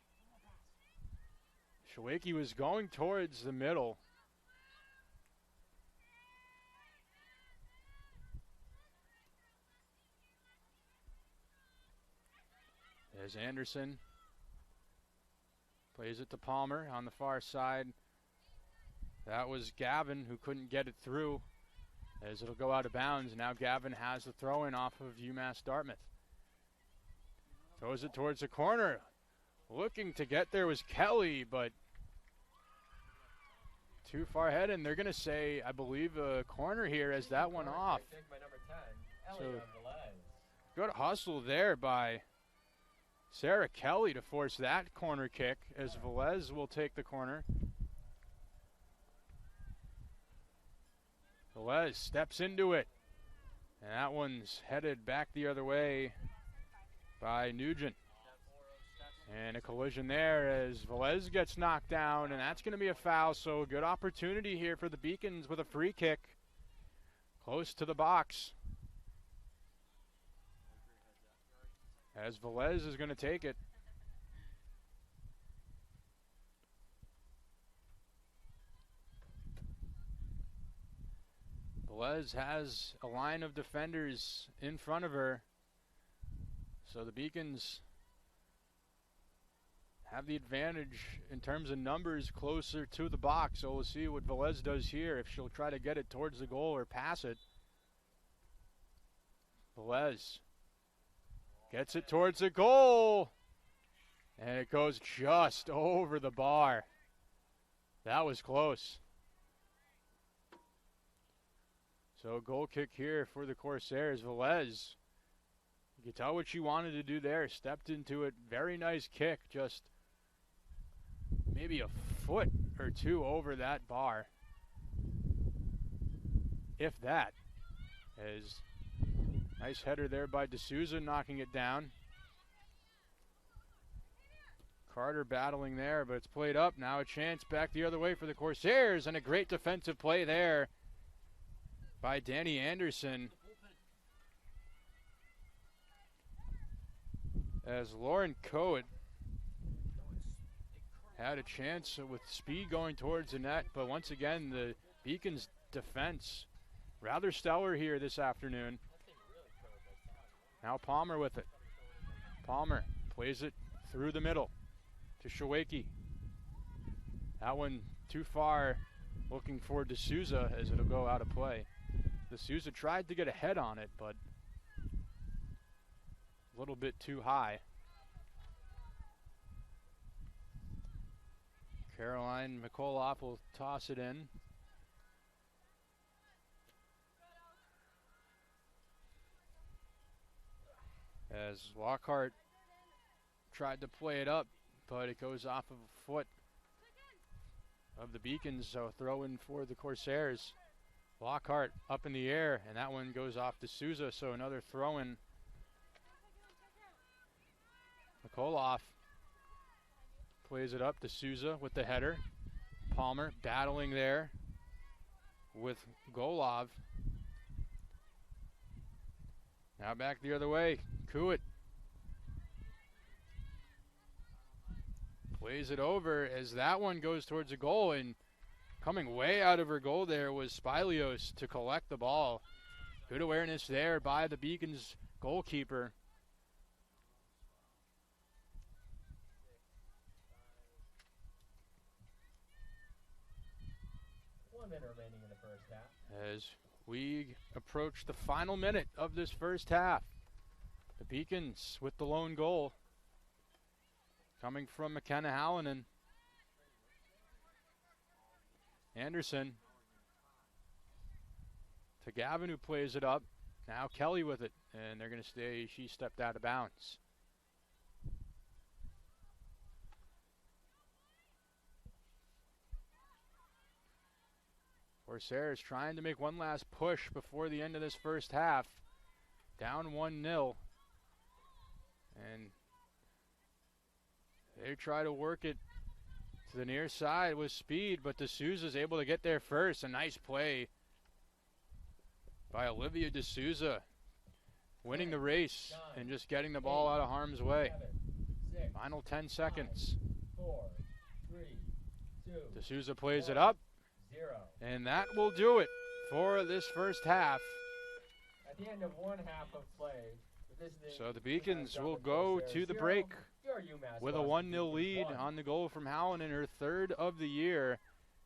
Shawaki was going towards the middle. As Anderson plays it to Palmer on the far side. That was Gavin who couldn't get it through, as it'll go out of bounds. Now Gavin has the throw in off of UMass Dartmouth. Throws it towards the corner. Looking to get there was Kelly, but too far ahead, and they're going to say, I believe, a corner here as that one off. By number 10, So Elliot Velez. good hustle there by Sarah Kelly to force that corner kick, as Velez will take the corner. Velez steps into it, and that one's headed back the other way by Nugent. And a collision there as Velez gets knocked down, and that's going to be a foul. So a good opportunity here for the Beacons with a free kick close to the box, as Velez is going to take it. Velez has a line of defenders in front of her, so the Beacons have the advantage in terms of numbers closer to the box. So we'll see what Velez does here, if she'll try to get it towards the goal or pass it. Velez gets it towards the goal, and it goes just over the bar. That was close. So a goal kick here for the Corsairs. Velez, you can tell what she wanted to do there. Stepped into it. Very nice kick, just maybe a foot or two over that bar, if that. As nice header there by D'Souza, knocking it down. Carter battling there, but it's played up. Now a chance back the other way for the Corsairs, and a great defensive play there by Danny Anderson, as Lauren Coet had a chance with speed going towards the net, but once again the Beacons defense rather stellar here this afternoon. Now Palmer with it. Palmer plays it through the middle to Shawaki. That one too far, looking for D'Souza, as it'll go out of play. D'Souza tried to get a head on it, but a little bit too high. Caroline McCullough will toss it in. as Lockhart tried to play it up, but it goes off of a foot of the Beacons, so throw in for the Corsairs. Lockhart up in the air, and that one goes off to Souza, so another throw-in. Mikoloff plays it up to Souza with the header. Palmer battling there with Golov. Now back the other way. Kuit plays it over as that one goes towards a goal, and coming way out of her goal there was Spilios to collect the ball. Good awareness there by the Beacons goalkeeper. Remaining in the first half. As we approach the final minute of this first half, the Beacons with the lone goal coming from McKenna Hallinan. Anderson to Gavin, who plays it up. Now Kelly with it, and they're going to stay. She stepped out of bounds. Corsairs trying to make one last push before the end of this first half. Down 1-0. And they try to work it to the near side with speed, but D'Souza's able to get there first. A nice play by Olivia D'Souza, winning the race and just getting the ball out of harm's way. Final 10 seconds. 4, 3, 2. D'Souza plays it up. 0. And that will do it for this first half. At the end of one half of play, so the Beacons will go to the break with a 1-0 lead on the goal from Hallinan, her third of the year.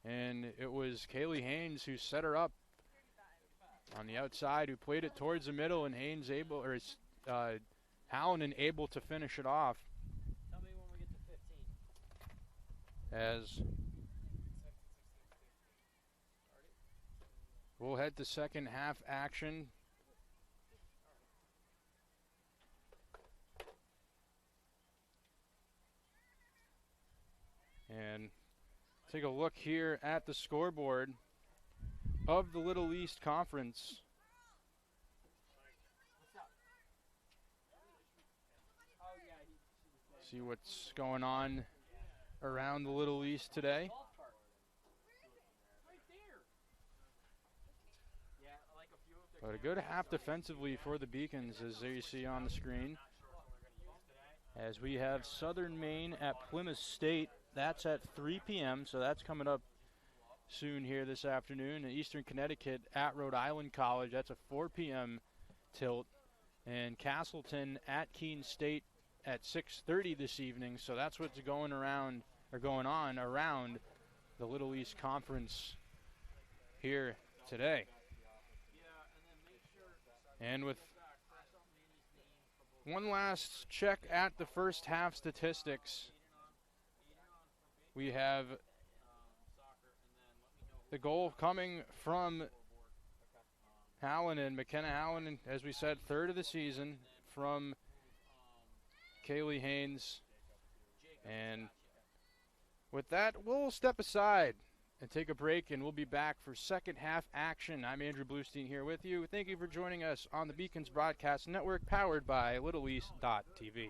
And it was Kaylee Haynes who set her up on the outside, who played it towards the middle, and Haynes able, or Hallinan able to finish it off. Tell me when we get to 15. As we'll head to second half action. And take a look here at the scoreboard of the Little East Conference. See what's going on around the Little East today. But a good half defensively for the Beacons, as you see on the screen. As we have Southern Maine at Plymouth State. That's at 3 p.m., so that's coming up soon here this afternoon. And Eastern Connecticut at Rhode Island College. That's a 4 p.m. tilt. And Castleton at Keene State at 6:30 this evening. So that's what's going on around the Little East Conference here today. And with one last check at the first half statistics, we have the goal coming from Hallinan, McKenna Hallinan, as we said, third of the season, from Kaylee Haynes. And with that, we'll step aside and take a break, and we'll be back for second half action. I'm Andrew Bluestein here with you. Thank you for joining us on the Beacons Broadcast Network, powered by LittleEast.tv.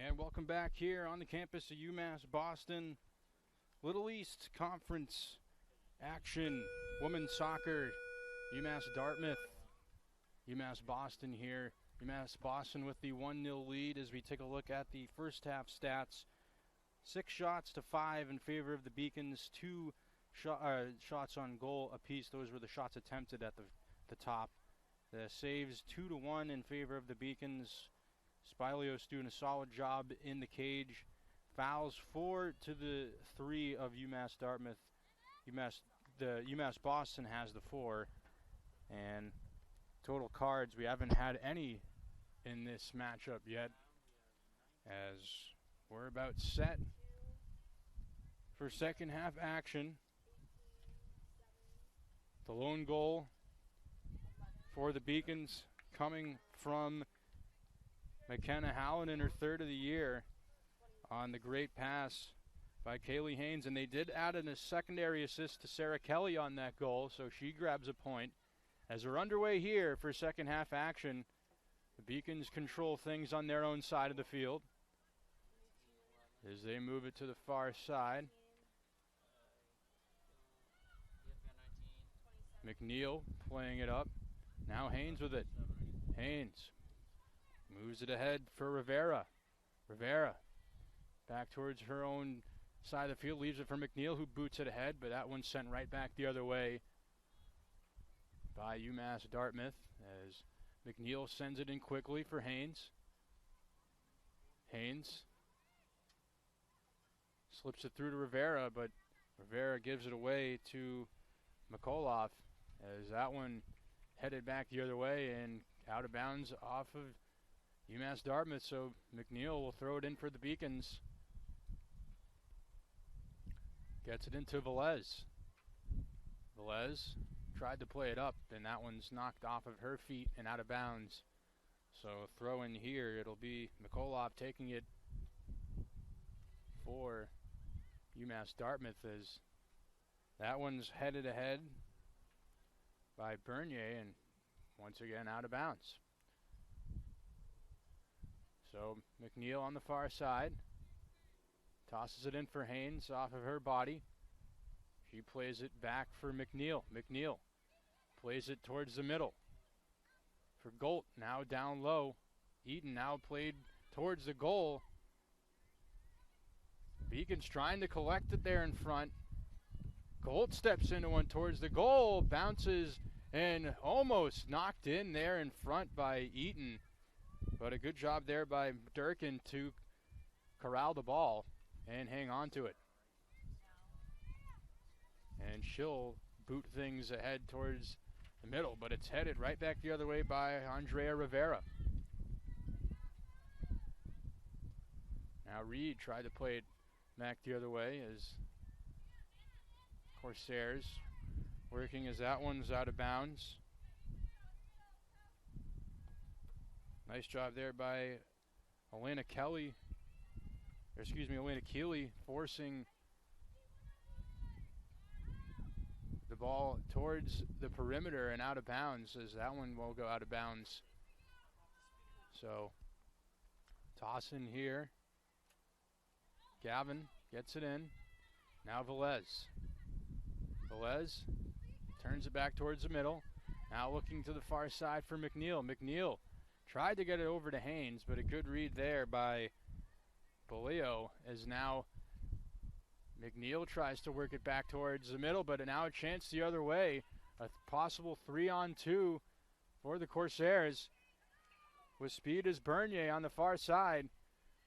And welcome back here on the campus of UMass Boston. Little East Conference action, women's soccer, UMass Dartmouth, UMass Boston here. UMass Boston with the 1-0 lead as we take a look at the first half stats. 6 shots to 5 in favor of the Beacons, 2 shots on goal apiece. Those were the shots attempted at the top. The saves 2-1 in favor of the Beacons. Spilios doing a solid job in the cage. Fouls 4-3 of UMass Dartmouth. UMass Boston has the 4. And total cards, we haven't had any in this matchup yet, as we're about set for second half action. The lone goal for the Beacons coming from McKenna Howland in her 3rd of the year on the great pass by Kaylee Haynes. And they did add in a secondary assist to Sarah Kelly on that goal, so she grabs a point. As we're underway here for second half action, the Beacons control things on their own side of the field as they move it to the far side. McNeil playing it up. Now Haynes with it. Haynes moves it ahead for Rivera. Rivera back towards her own side of the field. Leaves it for McNeil, who boots it ahead, but that one's sent right back the other way by UMass Dartmouth as McNeil sends it in quickly for Haynes. Haynes slips it through to Rivera, but Rivera gives it away to McColoff as that one headed back the other way and out of bounds off of UMass Dartmouth, so McNeil will throw it in for the Beacons. Gets it into Velez. Velez tried to play it up, and that one's knocked off of her feet and out of bounds. So throw in here, it'll be McColoff taking it for UMass Dartmouth as that one's headed ahead by Bernier and once again out of bounds. So McNeil on the far side tosses it in for Haynes off of her body. She plays it back for McNeil. McNeil plays it towards the middle for Golt, now down low. Eaton now played towards the goal. Beacons trying to collect it there in front. Golt steps into one towards the goal, bounces and almost knocked in there in front by Eaton. But a good job there by Durkin to corral the ball and hang on to it. And she'll boot things ahead towards the middle, but it's headed right back the other way by Andrea Rivera. Now Reed tried to play it back the other way as Corsairs working as that one's out of bounds. Nice job there by Elena Keeley forcing the ball towards the perimeter and out of bounds as that one will go out of bounds. So toss in here. Gavin gets it in. Now Velez. Velez turns it back towards the middle. Now looking to the far side for McNeil. McNeil tried to get it over to Haynes, but a good read there by Boleo as now McNeil tries to work it back towards the middle, but now a chance the other way. A possible 3-on-2 for the Corsairs. With speed is Bernier on the far side,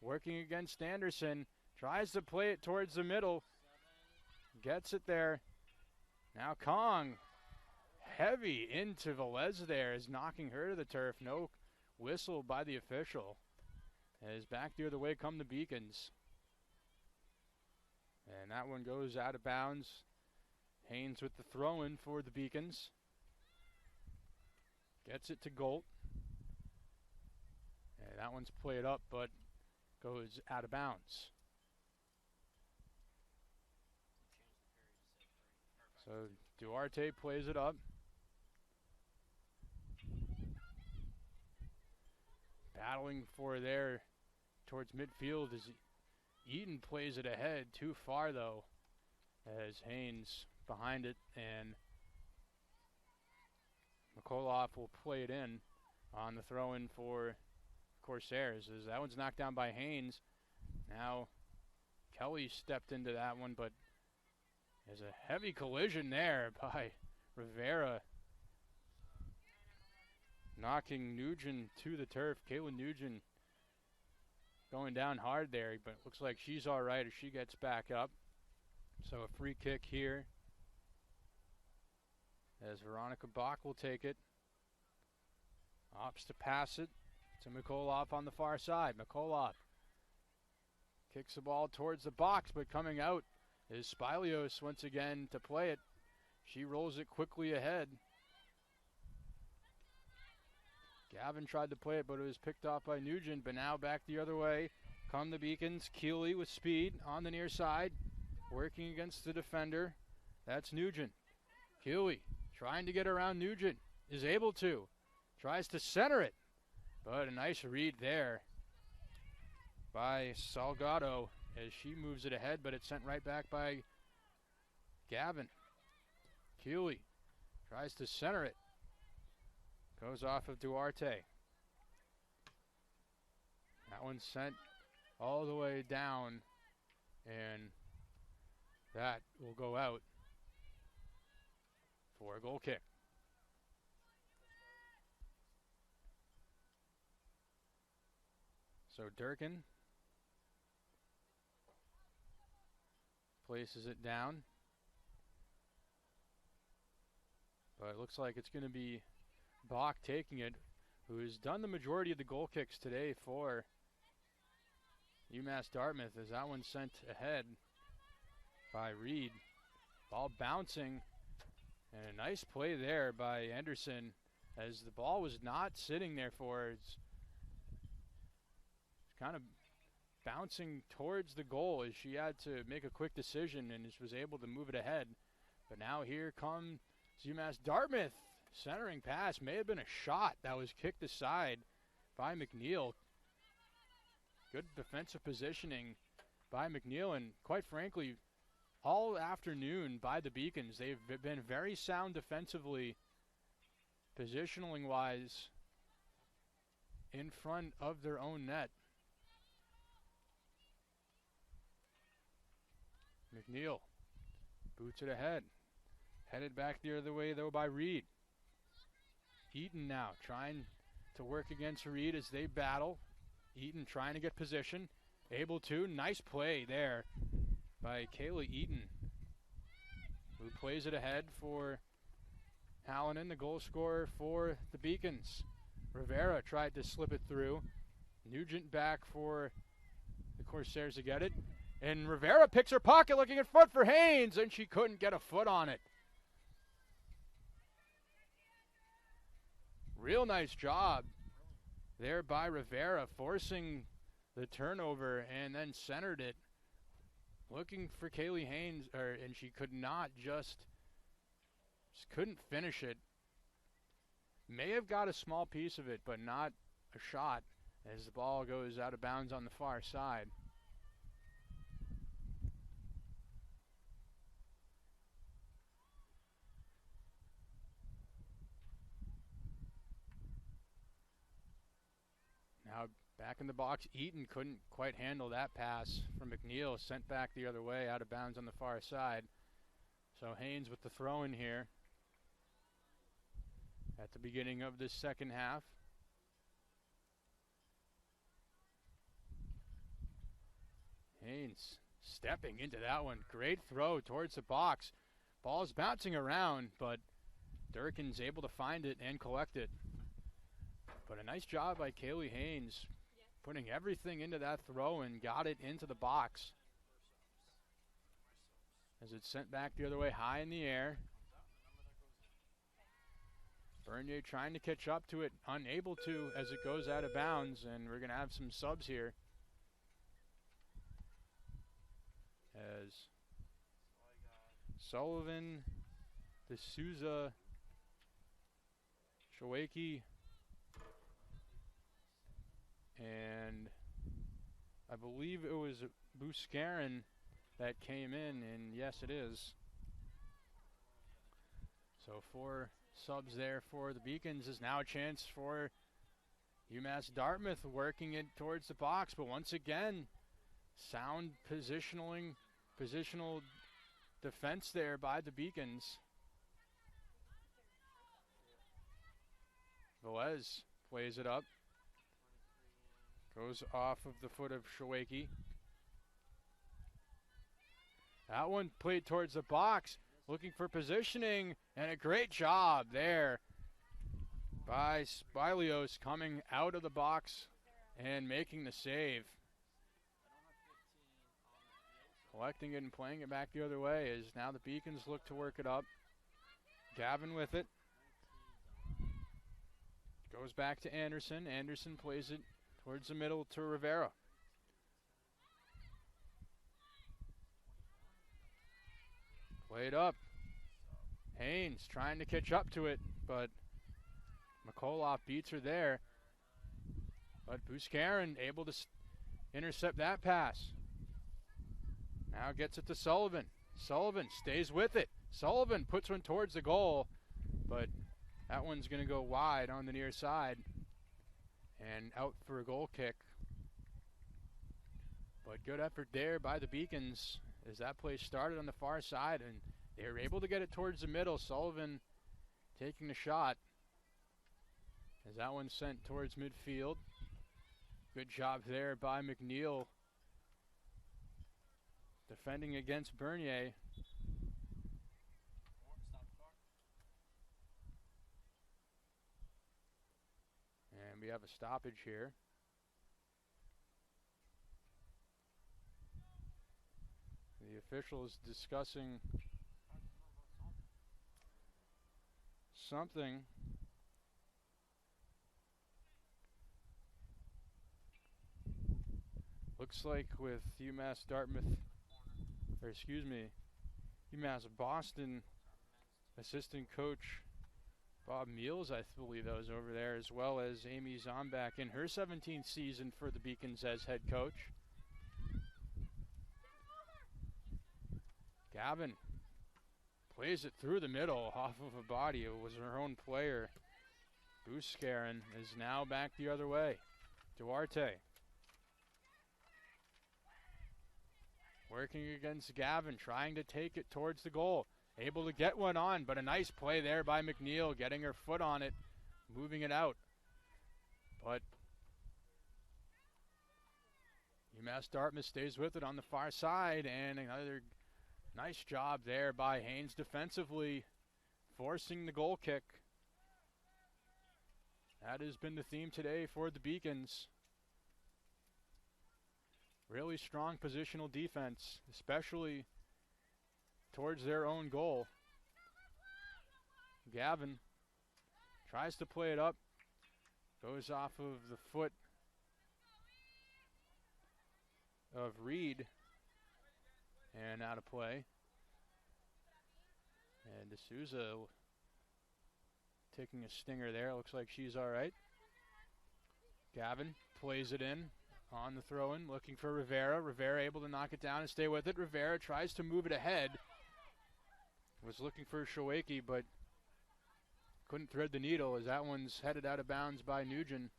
working against Anderson. Tries to play it towards the middle. Gets it there. Now Kong, heavy into Velez there, is knocking her to the turf. No whistle by the official. As back the other way come the Beacons. And that one goes out of bounds. Haynes with the throw-in for the Beacons. Gets it to Golt. And that one's played up, but goes out of bounds. So Duarte plays it up. Battling for their towards midfield as Eaton plays it ahead. Too far, though, as Haynes behind it, and Mikolauf will play it in on the throw-in for Corsairs, as that one's knocked down by Haynes. Now Kelly stepped into that one, but there's a heavy collision there by Rivera, knocking Nugent to the turf. Kayla Nugent going down hard there, but looks like she's all right as she gets back up. So a free kick here as Veronica Bach will take it. Opts to pass it to Mikolauf on the far side. Mikolauf kicks the ball towards the box, but coming out is Spilios once again to play it. She rolls it quickly ahead. Gavin tried to play it, but it was picked off by Nugent, but now back the other way. Come the Beacons. Keeley with speed on the near side, working against the defender. That's Nugent. Keeley trying to get around Nugent, is able to. Tries to center it, but a nice read there by Salgado as she moves it ahead, but it's sent right back by Gavin. Keeley tries to center it. Goes off of Duarte. That one's sent all the way down, and that will go out for a goal kick. So Durkin places it down, but it looks like it's going to be Bach taking it, who has done the majority of the goal kicks today for UMass Dartmouth, as that one's sent ahead by Reed. Ball bouncing, and a nice play there by Anderson, as the ball was not sitting there for her. It's kind of bouncing towards the goal as she had to make a quick decision and was able to move it ahead. But now here comes UMass Dartmouth. Centering pass may have been a shot that was kicked aside by McNeil. Good defensive positioning by McNeil, and quite frankly, all afternoon by the Beacons, they've been very sound defensively, positioning-wise, in front of their own net. McNeil boots it ahead. Headed back the other way, though, by Reed. Eaton now trying to work against Reed as they battle. Eaton trying to get position. Able to. Nice play there by Kayla Eaton, who plays it ahead for Hallinan, the goal scorer for the Beacons. Rivera tried to slip it through. Nugent back for the Corsairs to get it. And Rivera picks her pocket looking in front for Haynes, and she couldn't get a foot on it. Real nice job there by Rivera, forcing the turnover and then centered it. Looking for Kaylee Haynes, and she could not just couldn't finish it. May have got a small piece of it, but not a shot as the ball goes out of bounds on the far side. Now back in the box, Eaton couldn't quite handle that pass from McNeil, sent back the other way, out of bounds on the far side. So Haynes with the throw in here at the beginning of this second half. Haynes stepping into that one. Great throw towards the box. Ball's bouncing around, but Durkin's able to find it and collect it. But a nice job by Kaylee Haynes, putting everything into that throw and got it into the box. As it's sent back the other way, high in the air. Bernier trying to catch up to it, unable to as it goes out of bounds, and we're going to have some subs here. As Sullivan, D'Souza, Shawaki, and I believe it was Buscarin that came in, and yes, it is. So 4 subs there for the Beacons. Is now a chance for UMass Dartmouth working it towards the box, but once again, sound positional defense there by the Beacons. Velez plays it up. Goes off of the foot of Shawaki. That one played towards the box, looking for positioning, and a great job there by Spilios coming out of the box and making the save. Collecting it and playing it back the other way as now the Beacons look to work it up. Gavin with it. Goes back to Anderson. Anderson plays it towards the middle to Rivera. Played up. Haynes trying to catch up to it, but McColoff beats her there. But Buscarin able to intercept that pass. Now gets it to Sullivan. Sullivan stays with it. Sullivan puts one towards the goal, but that one's going to go wide on the near side and out for a goal kick. But good effort there by the Beacons as that play started on the far side, and they were able to get it towards the middle. Sullivan taking the shot as that one's sent towards midfield. Good job there by McNeil defending against Bernier. And we have a stoppage here. The officials discussing something. Looks like with UMass Boston assistant coach Bob Meals, I believe that was over there, as well as Amy Zombach in her 17th season for the Beacons as head coach. Gavin plays it through the middle off of a body. It was her own player. Buscarin is now back the other way. Duarte working against Gavin, trying to take it towards the goal. Able to get one on, but a nice play there by McNeil, getting her foot on it, moving it out. But UMass Dartmouth stays with it on the far side, and another nice job there by Haynes defensively, forcing the goal kick. That has been the theme today for the Beacons. Really strong positional defense, especially towards their own goal. Gavin tries to play it up, goes off of the foot of Reed and out of play. And D'Souza taking a stinger there. Looks like she's all right. Gavin plays it in on the throw-in, looking for Rivera. Rivera able to knock it down and stay with it. Rivera tries to move it ahead. Was looking for Shawaki, but couldn't thread the needle as that one's headed out of bounds by Nugent.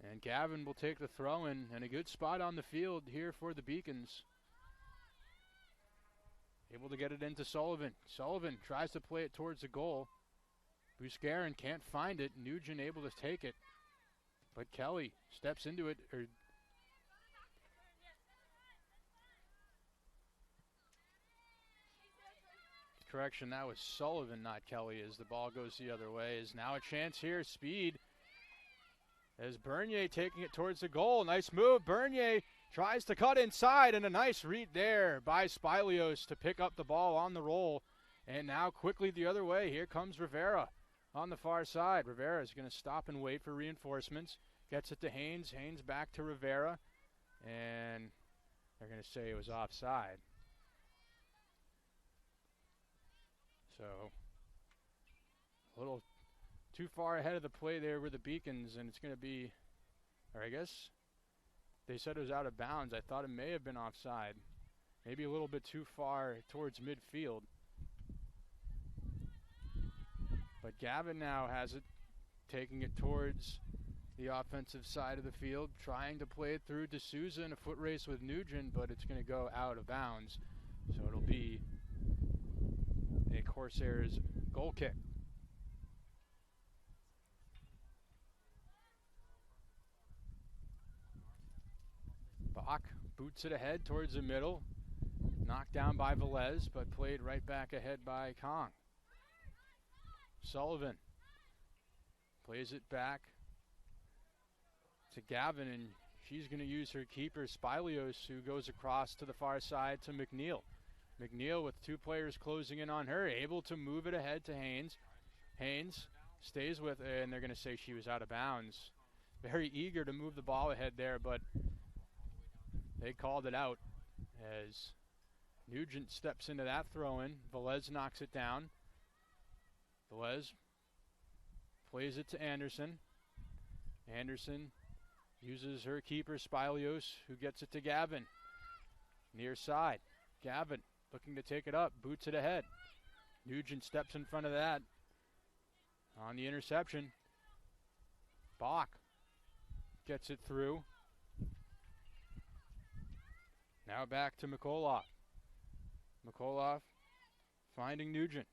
And Gavin will take the throw-in, and a good spot on the field here for the Beacons. Able to get it into Sullivan. Sullivan tries to play it towards the goal. Buscarin can't find it. Nugent able to take it. But Kelly steps into it. Correction, that was Sullivan, not Kelly, as the ball goes the other way. Is now a chance here. Speed. As Bernier taking it towards the goal. Nice move. Bernier tries to cut inside, and a nice read there by Spilios to pick up the ball on the roll. And now quickly the other way. Here comes Rivera on the far side. Rivera is going to stop and wait for reinforcements. Gets it to Haynes. Haynes back to Rivera. And they're going to say it was offside. So, a little too far ahead of the play there with the Beacons, and it's going to be, or I guess they said it was out of bounds. I thought it may have been offside. Maybe a little bit too far towards midfield. But Gavin now has it, taking it towards the offensive side of the field, trying to play it through D'Souza in a foot race with Nugent, but it's going to go out of bounds. So it'll be a Corsairs goal kick. Bach boots it ahead towards the middle. Knocked down by Velez, but played right back ahead by Kong. Sullivan plays it back to Gavin, and she's going to use her keeper, Spilios, who goes across to the far side to McNeil. McNeil with two players closing in on her, able to move it ahead to Haynes. Haynes stays with, and they're going to say she was out of bounds. Very eager to move the ball ahead there, but they called it out as Nugent steps into that throw-in. Velez knocks it down. Velez plays it to Anderson. Anderson uses her keeper, Spilios, who gets it to Gavin. Near side. Gavin looking to take it up, boots it ahead. Nugent steps in front of that on the interception. Bach gets it through. Now back to Mikolav. Mikolav finding Nugent.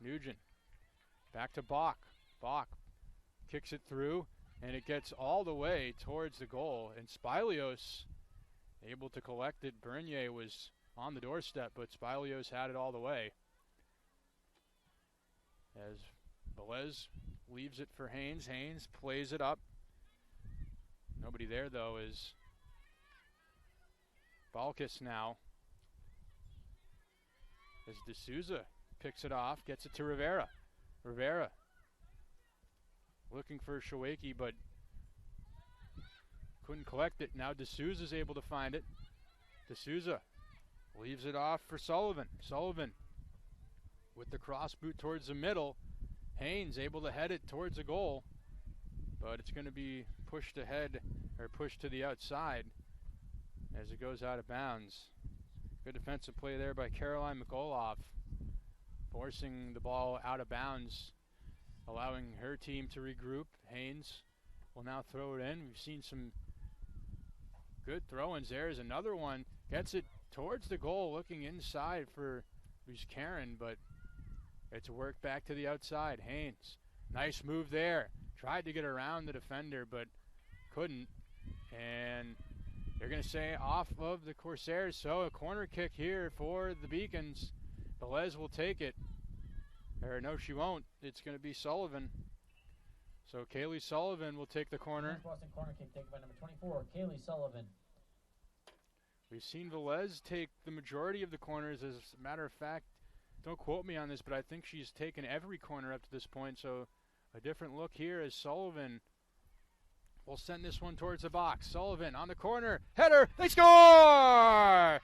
Nugent back to Bach. Bach kicks it through, and it gets all the way towards the goal. And Spilios able to collect it. Bernier was on the doorstep, but Spilios had it all the way. As Velez leaves it for Haynes. Haynes plays it up. Nobody there, though, is Balkis now. As D'Souza picks it off, gets it to Rivera. Rivera looking for Shawaki, but couldn't collect it. Now D'Souza's able to find it. D'Souza leaves it off for Sullivan. Sullivan with the cross boot towards the middle. Haynes able to head it towards the goal, but it's going to be pushed ahead, or pushed to the outside as it goes out of bounds. Good defensive play there by Caroline Mikolav, forcing the ball out of bounds, allowing her team to regroup. Haynes will now throw it in. We've seen some good throw-ins. There's another one. Gets it towards the goal, looking inside for Karen, but it's worked back to the outside. Haynes, nice move there. Tried to get around the defender, but couldn't. And they're going to say off of the Corsairs, so a corner kick here for the Beacons. Velez will take it. Or no, she won't. It's going to be Sullivan. So Kaylee Sullivan will take the corner. Boston corner kick taken by number 24, Kaylee Sullivan. We've seen Velez take the majority of the corners. As a matter of fact, don't quote me on this, but I think she's taken every corner up to this point. So a different look here as Sullivan will send this one towards the box. Sullivan on the corner. Header. They score!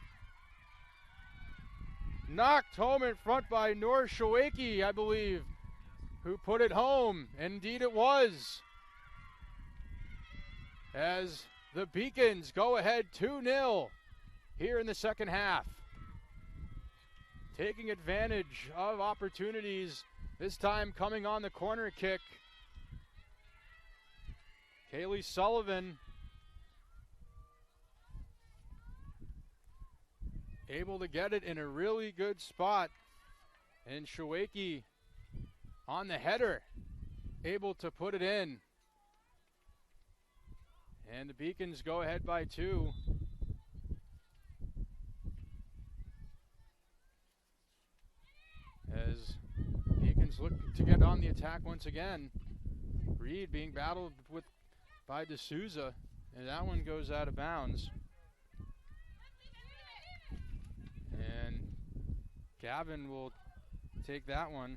Knocked home in front by Noor Shawaki, I believe, who put it home. Indeed it was. As the Beacons go ahead 2-0 here in the second half. Taking advantage of opportunities, this time coming on the corner kick. Kaylee Sullivan able to get it in a really good spot. And Shawaki on the header, able to put it in. And the Beacons go ahead by 2. As Beacons look to get on the attack once again. Reed being battled with by D'Souza, and that one goes out of bounds. And Gavin will take that one.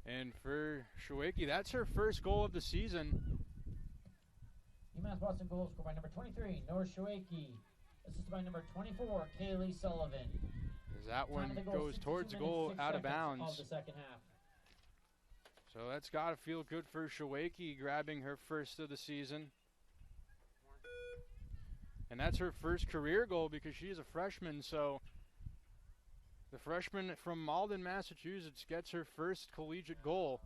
And for Shawaki, that's her first goal of the season. UMass Boston goal scored by number 23, Noor Shawaki. Assisted by number 24, Kaylee Sullivan. As that Time one of the goes 62 towards the minutes, goal 6 out of seconds bounds. Of the second half. So that's got to feel good for Shawakey, grabbing her first of the season. And that's her first career goal because she's a freshman. So the freshman from Malden, Massachusetts gets her first collegiate goal.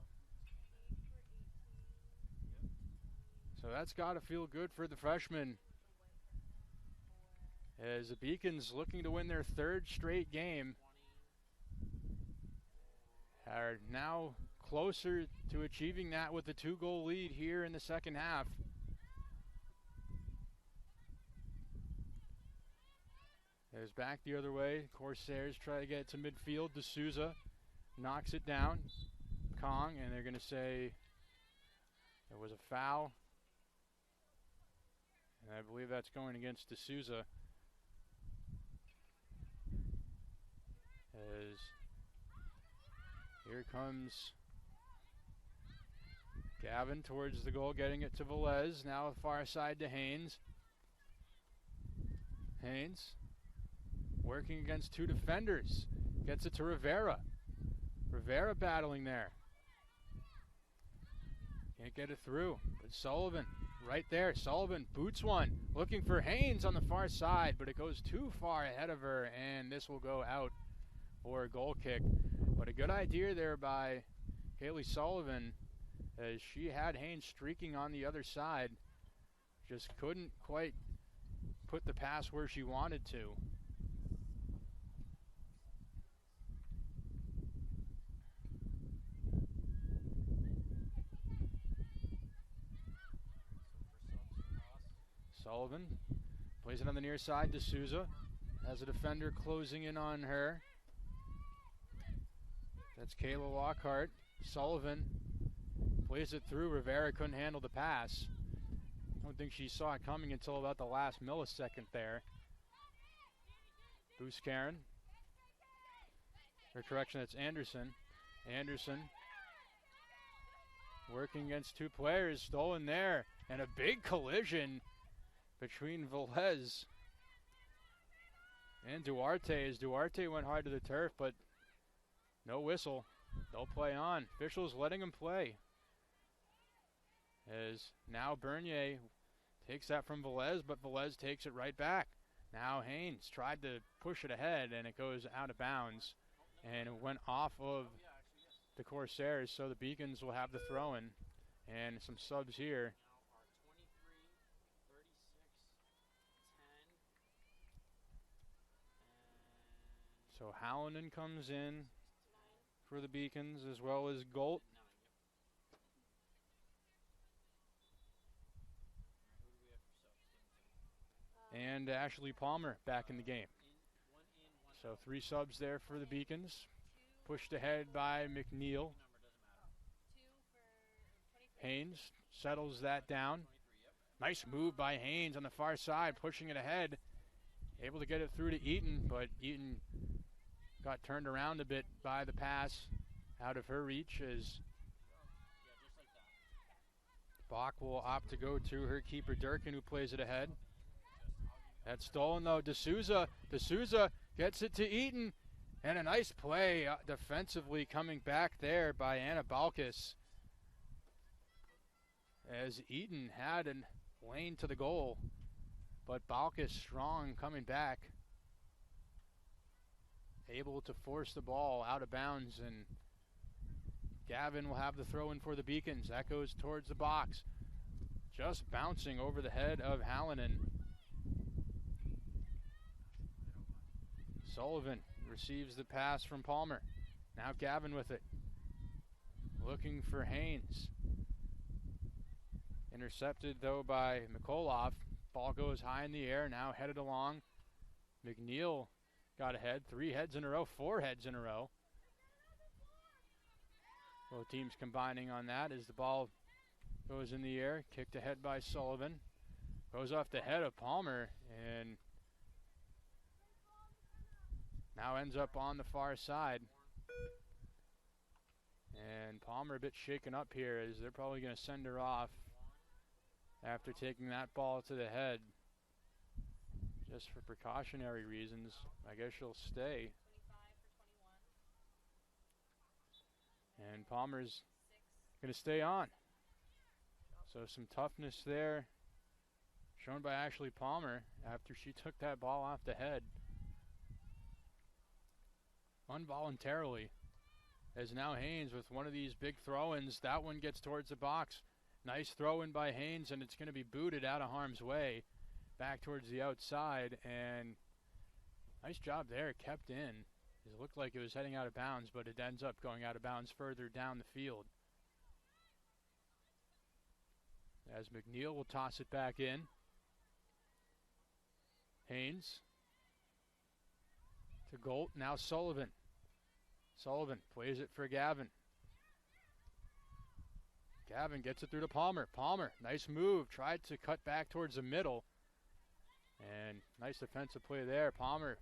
So that's got to feel good for the freshman. As the Beacons, looking to win their third straight game, are now closer to achieving that with a 2-goal lead here in the second half. There's back the other way. Corsairs try to get it to midfield. D'Souza knocks it down. Kong, and they're going to say there was a foul. And I believe that's going against D'Souza. As here comes Gavin towards the goal, getting it to Velez. Now far side to Haynes. Haynes working against two defenders. Gets it to Rivera. Rivera battling there. Can't get it through. But Sullivan right there. Sullivan boots one. Looking for Haynes on the far side, but it goes too far ahead of her, and this will go out for a goal kick. But a good idea there by Kaylee Sullivan, as she had Haynes streaking on the other side. Just couldn't quite put the pass where she wanted to. Sullivan plays it on the near side. D'Souza has a defender closing in on her. That's Kayla Lockhart. Sullivan plays it through. Rivera couldn't handle the pass. I don't think she saw it coming until about the last millisecond there. Karen. Or correction, that's Anderson. Anderson working against two players. Stolen there. And a big collision between Velez and Duarte, as Duarte went hard to the turf, but no whistle. They'll play on. Officials letting him play. As now Bernier takes that from Velez, but Velez takes it right back. Now Haynes tried to push it ahead, and it goes out of bounds. And it went off of the Corsairs, so the Beacons will have the throw-in. And some subs here. So Hallinan comes in for the Beacons, as well as Golt. And Ashley Palmer back in the game. So 3 subs there for the Beacons. Pushed ahead by McNeil. Haynes settles that down. Nice move by Haynes on the far side, pushing it ahead. Able to get it through to Eaton, but Eaton got turned around a bit by the pass out of her reach, as Bach will opt to go to her keeper Durkin, who plays it ahead. That's stolen though. D'Souza gets it to Eaton, and a nice play defensively coming back there by Anna Balkis, as Eaton had a lane to the goal, but Balkis strong coming back, able to force the ball out of bounds, and Gavin will have the throw in for the Beacons. That goes towards the box, just bouncing over the head of Hallinan. Sullivan receives the pass from Palmer. Now Gavin with it, looking for Haynes. Intercepted though by Mikolov. Ball goes high in the air, now headed along. McNeil got ahead, 3 heads in a row, 4 heads in a row. Both teams combining on that as the ball goes in the air, kicked ahead by Sullivan. Goes off the head of Palmer, and now ends up on the far side. And Palmer a bit shaken up here, as they're probably going to send her off after taking that ball to the head. Just for precautionary reasons, I guess she'll stay. And Palmer's going to stay on. So some toughness there shown by Ashley Palmer after she took that ball off the head. Involuntarily. As now Haynes with one of these big throw-ins. That one gets towards the box. Nice throw-in by Haynes, and it's going to be booted out of harm's way. Back towards the outside, and nice job there. Kept in. It looked like it was heading out of bounds, but it ends up going out of bounds further down the field. As McNeil will toss it back in. Haynes to Golt. Now Sullivan. Sullivan plays it for Gavin. Gavin gets it through to Palmer. Palmer, nice move. Tried to cut back towards the middle. And nice defensive play there. Palmer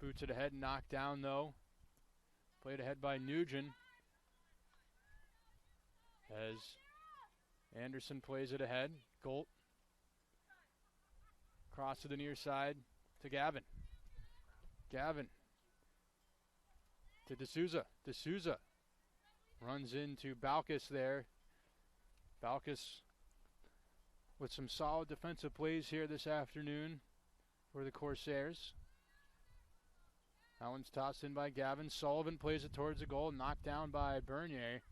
boots it ahead and knocked down, though. Played ahead by Nugent. As Anderson plays it ahead. Golt. Cross to the near side to Gavin. Gavin to D'Souza. D'Souza runs into Balkus there. Balkus with some solid defensive plays here this afternoon for the Corsairs. That one's tossed in by Gavin. Sullivan plays it towards the goal, knocked down by Bernier.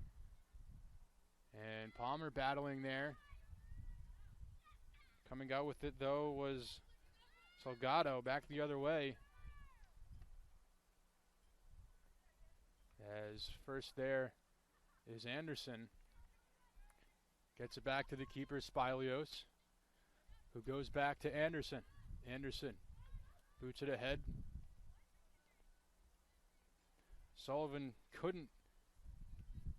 And Palmer battling there. Coming out with it, though, was Salgado back the other way. As first there is Anderson. Gets it back to the keeper, Spilios, who goes back to Anderson. Anderson boots it ahead. Sullivan couldn't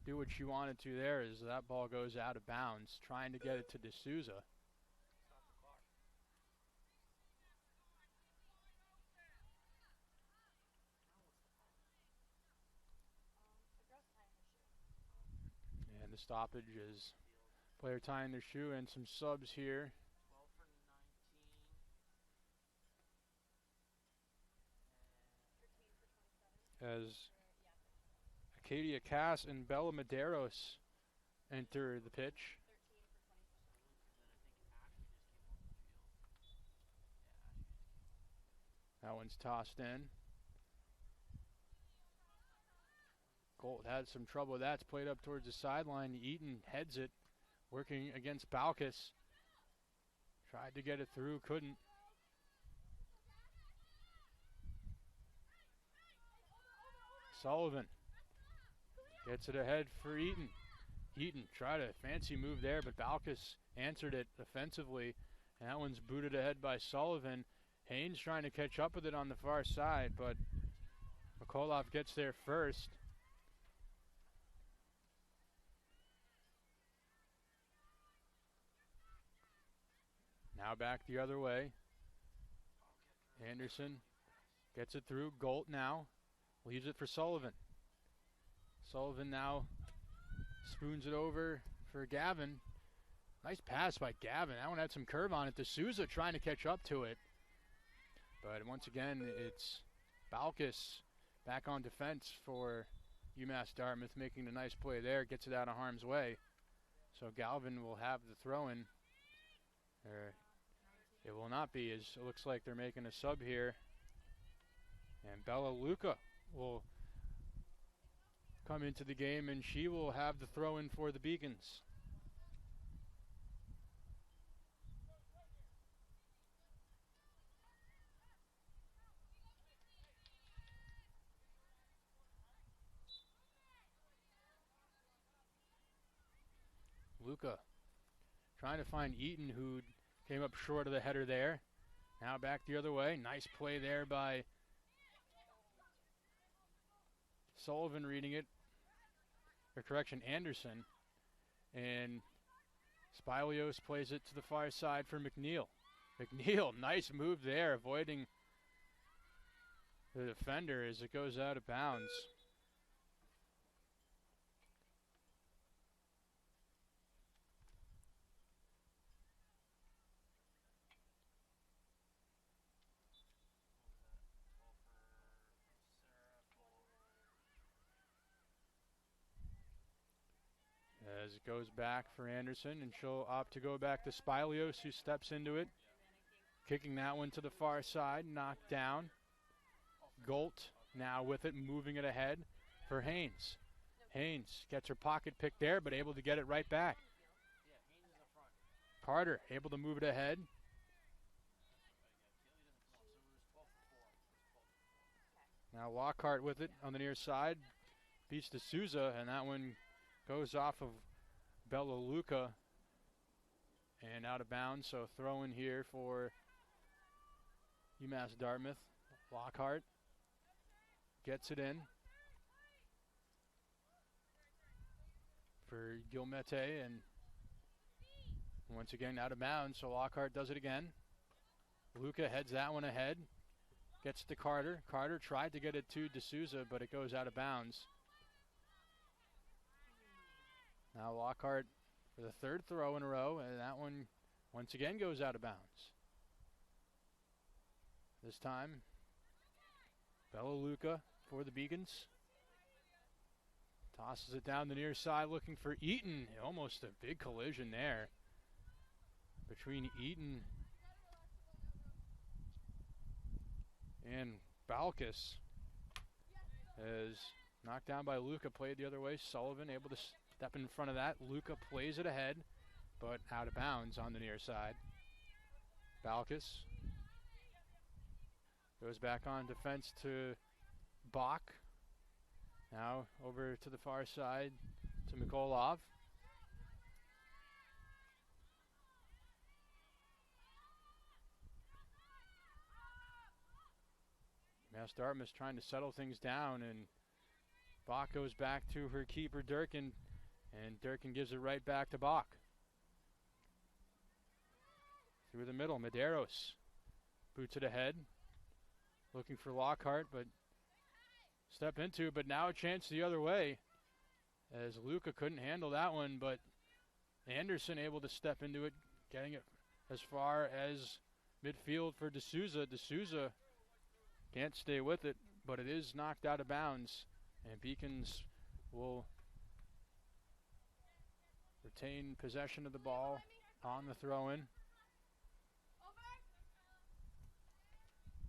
do what she wanted to there as that ball goes out of bounds, trying to get it to D'Souza. And the stoppage is player tying their shoe and some subs here. 12 for 19. As Acadia Cass and Bella Medeiros enter the pitch. That one's tossed in. Gold had some trouble with that. It's played up towards the sideline. Eaton heads it, working against Balkus. Tried to get it through, couldn't. Sullivan gets it ahead for Eaton. Eaton tried a fancy move there, but Balkus answered it offensively. And that one's booted ahead by Sullivan. Haynes trying to catch up with it on the far side, but Mikolov gets there first. Now back the other way. Anderson gets it through. Golt now leaves it for Sullivan. Sullivan now spoons it over for Gavin. Nice pass by Gavin. That one had some curve on it. D'Souza trying to catch up to it. But once again, it's Balkus back on defense for UMass Dartmouth, making the nice play there. Gets it out of harm's way. So Galvin will have the throw-in. It will not be, as it looks like they're making a sub here. And Bella Luca will come into the game, and she will have the throw-in for the Beacons. Luca trying to find Eaton, who came up short of the header there. Now back the other way. Nice play there by Sullivan reading it. Or correction, Anderson. And Spilios plays it to the far side for McNeil. McNeil, nice move there, avoiding the defender as it goes out of bounds. as it goes back for Anderson, and she'll opt to go back to Spilios, who steps into it. Kicking that one to the far side, knocked down. Golt now with it, moving it ahead for Haynes. Haynes gets her pocket pick there, but able to get it right back. Carter able to move it ahead. Now Lockhart with it on the near side. Beats D'Souza, and that one goes off of Bella Luca and out of bounds. So throw in here for UMass Dartmouth. Lockhart gets it in for Gilmete, and once again out of bounds. So Lockhart does it again. Luca heads that one ahead. Gets to Carter. Carter tried to get it to D'Souza, but it goes out of bounds. Now Lockhart for the third throw in a row, and that one once again goes out of bounds. This time, Bella Luca for the Beacons. Tosses it down the near side looking for Eaton. Almost a big collision there between Eaton and Balkus. As knocked down by Luca, played the other way. Sullivan able to step in front of that. Luca plays it ahead, but out of bounds on the near side. Balkus goes back on defense to Bach. Now over to the far side to Mikolov. Mass Dartmouth's trying to settle things down, and Bach goes back to her keeper Durkin, and Durkin gives it right back to Bach. Through the middle, Medeiros boots it ahead, looking for Lockhart, but step into it, but now a chance the other way, as Luca couldn't handle that one, but Anderson able to step into it, getting it as far as midfield for D'Souza. D'Souza can't stay with it, but it is knocked out of bounds, and Beacons will retain possession of the ball on the throw-in.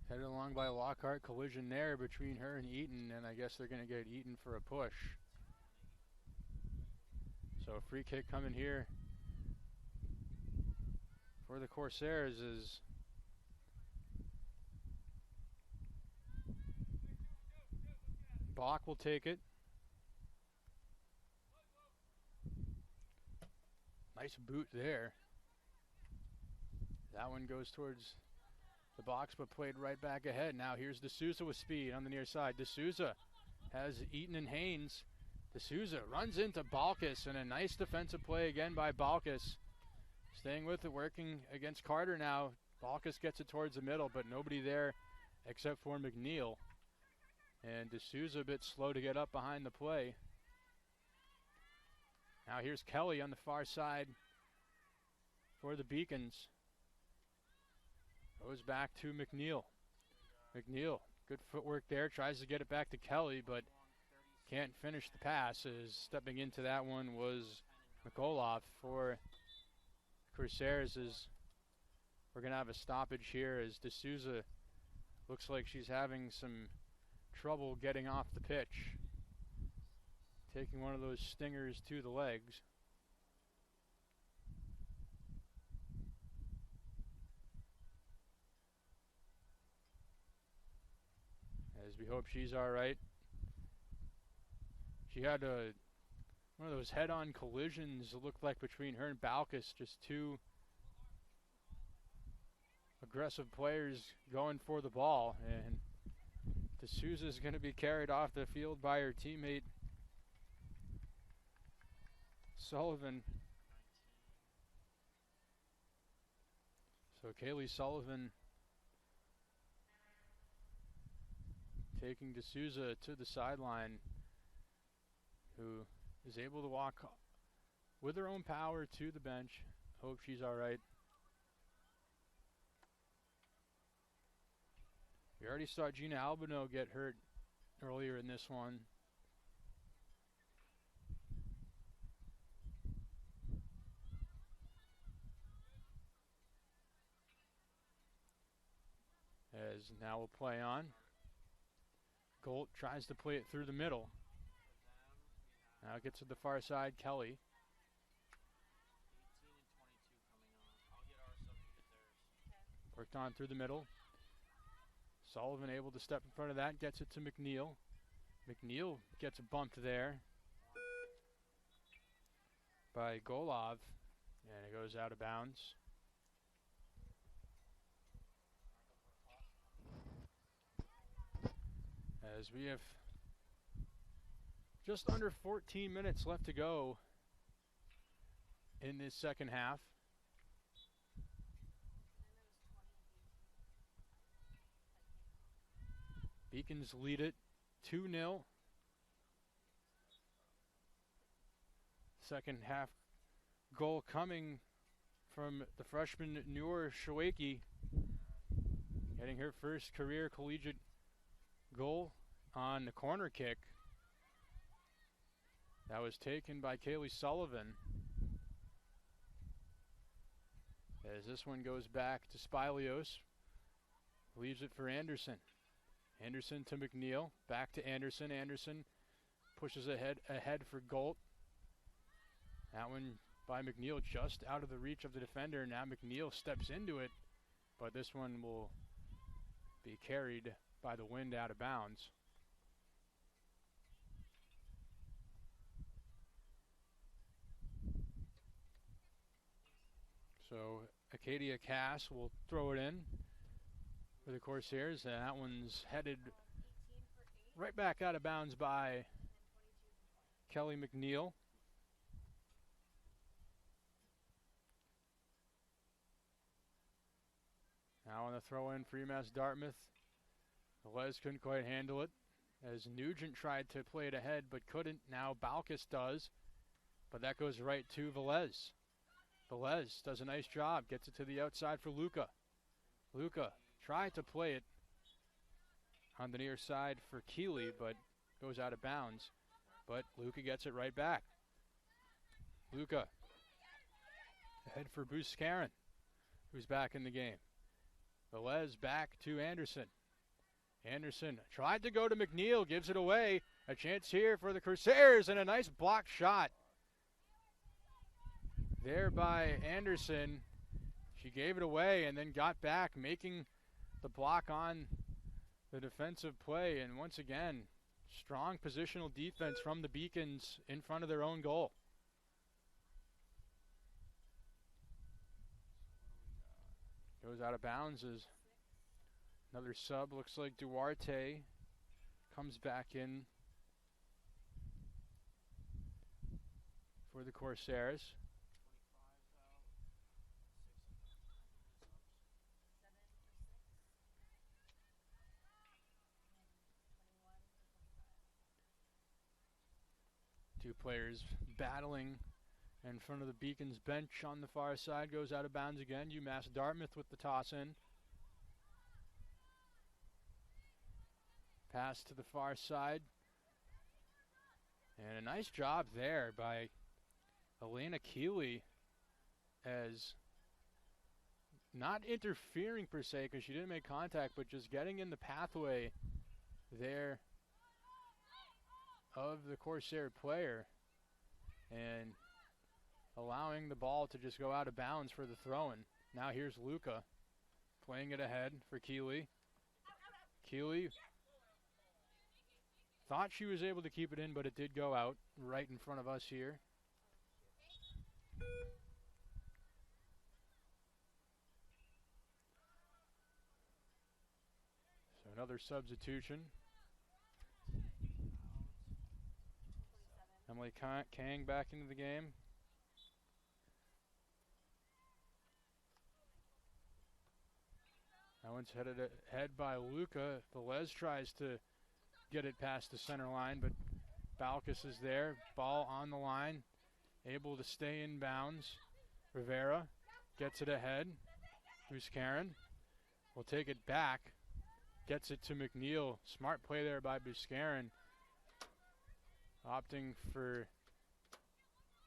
Headed along by Lockhart, collision there between her and Eaton, and I guess they're going to get Eaton for a push. So a free kick coming here for the Corsairs is Bach will take it. Nice boot there. That one goes towards the box, but played right back ahead. Now here's D'Souza with speed on the near side. D'Souza has Eaton and Haynes. D'Souza runs into Balkus, and a nice defensive play again by Balkus. Staying with it, working against Carter now. Balkus gets it towards the middle, but nobody there except for McNeil. And D'Souza a bit slow to get up behind the play. Now here's Kelly on the far side for the Beacons. Goes back to McNeil. McNeil, good footwork there. Tries to get it back to Kelly, but can't finish the pass, as stepping into that one was Mikolov for Corsairs. As we're going to have a stoppage here, as D'Souza looks like she's having some trouble getting off the pitch. Taking one of those stingers to the legs. As we hope she's all right. She had one of those head-on collisions, it looked like, between her and Balkus. Just two aggressive players going for the ball, and D'Souza's going to be carried off the field by her teammate Sullivan. So Kaylee Sullivan taking D'Souza to the sideline, who is able to walk with her own power to the bench. Hope she's all right. We already saw Gina Albino get hurt earlier in this one. As now we'll play on. Gold tries to play it through the middle. Now it gets to the far side, Kelly. 18 and 22 coming on. I'll get our sub, you get theirs. Worked on through the middle. Sullivan able to step in front of that, gets it to McNeil. McNeil gets bumped there by Golov, and it goes out of bounds. As we have just under 14 minutes left to go in this second half. Beacons lead it 2-0. Second half goal coming from the freshman Noor Shawaki, getting her first career collegiate goal on the corner kick. That was taken by Kaylee Sullivan. As this one goes back to Spilios, leaves it for Anderson. Anderson to McNeil, back to Anderson. Anderson pushes ahead for Golt. That one by McNeil just out of the reach of the defender. Now McNeil steps into it, but this one will be carried by the wind out of bounds. So Acadia Cass will throw it in for the Corsairs, and that one's headed right back out of bounds by Kelly McNeil. Now on the throw in for UMass Dartmouth. Velez couldn't quite handle it as Nugent tried to play it ahead but couldn't. Now Balkus does, but that goes right to Velez. Velez does a nice job, gets it to the outside for Luca. Luca tried to play it on the near side for Keeley, but goes out of bounds. But Luca gets it right back. Luca ahead for Buscarin, who's back in the game. Velez back to Anderson. Anderson tried to go to McNeil, gives it away. A chance here for the Corsairs, and a nice block shot there by Anderson. She gave it away and then got back, making the block on the defensive play. And once again, strong positional defense from the Beacons in front of their own goal. Goes out of bounds as another sub, looks like Duarte, comes back in for the Corsairs. Two players battling in front of the Beacons bench on the far side. Goes out of bounds again. UMass Dartmouth with the toss in. Pass to the far side. And a nice job there by Elena Keeley, as not interfering per se because she didn't make contact, but just getting in the pathway there of the Corsair player and allowing the ball to just go out of bounds for the throw-in. Now here's Luca playing it ahead for Keeley. Keeley thought she was able to keep it in, but it did go out right in front of us here. So another substitution. Emily Kang back into the game. That one's headed ahead by Luca. Velez tries to get it past the center line, but Balkus is there. Ball on the line, able to stay in bounds. Rivera gets it ahead. Buscarin will take it back. Gets it to McNeil. Smart play there by Buscarin, opting for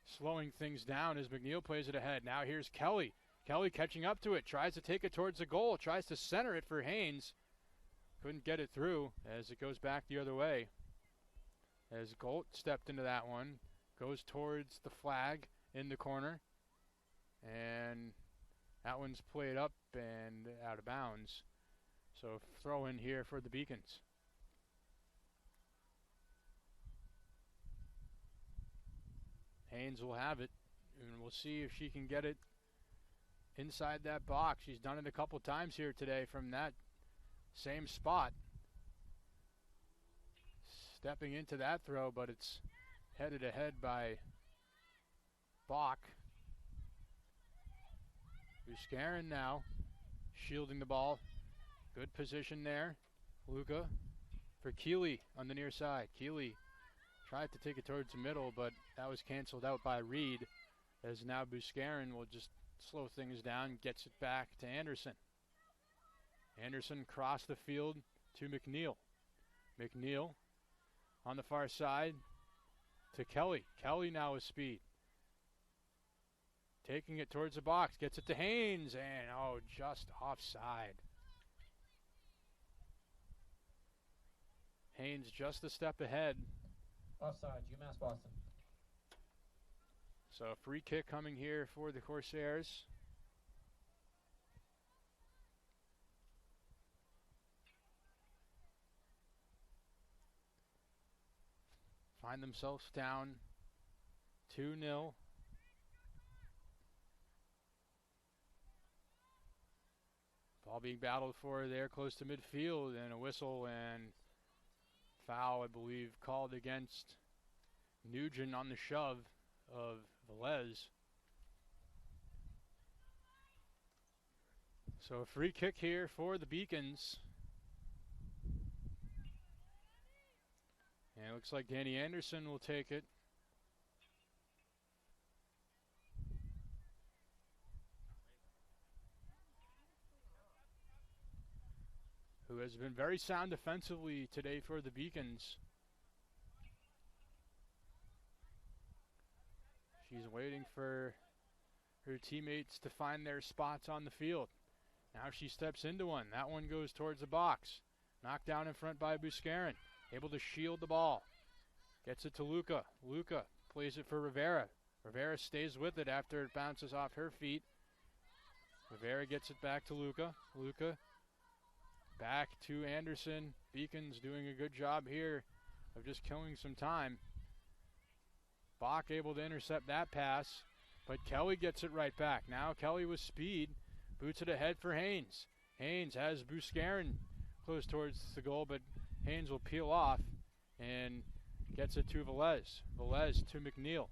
slowing things down as McNeil plays it ahead. Now here's Kelly. Kelly catching up to it, tries to take it towards the goal, tries to center it for Haynes. couldn't get it through as it goes back the other way. As Golt stepped into that one, goes towards the flag in the corner, and that one's played up and out of bounds. So throw in here for the Beacons. Haynes will have it, and we'll see if she can get it inside that box. She's done it a couple times here today from that same spot. Stepping into that throw, but it's headed ahead by Bach. Buscarin now shielding the ball. Good position there. Luca for Keeley on the near side. Keeley tried to take it towards the middle, but that was canceled out by Reed, as now Buscarin will just slow things down, gets it back to Anderson. Anderson crossed the field to McNeil. McNeil on the far side to Kelly. Kelly now with speed. Taking it towards the box, gets it to Haynes, and just offside. Haynes just a step ahead. Offside, UMass Boston. So a free kick coming here for the Corsairs. Find themselves down 2-0. Ball being battled for there close to midfield, and a whistle and foul, I believe, called against Nugent on the shove of Velez. So a free kick here for the Beacons. And it looks like Danny Anderson will take it. Who has been very sound defensively today for the Beacons. She's waiting for her teammates to find their spots on the field. Now she steps into one. That one goes towards the box. Knocked down in front by Buscarin. Able to shield the ball. Gets it to Luca. Luca plays it for Rivera. Rivera stays with it after it bounces off her feet. Rivera gets it back to Luca. Luca back to Anderson. Beacons doing a good job here of just killing some time. Bach able to intercept that pass, but Kelly gets it right back. Now Kelly with speed, boots it ahead for Haynes. Haynes has Buscarin close towards the goal, but Haynes will peel off and gets it to Velez. Velez to McNeil.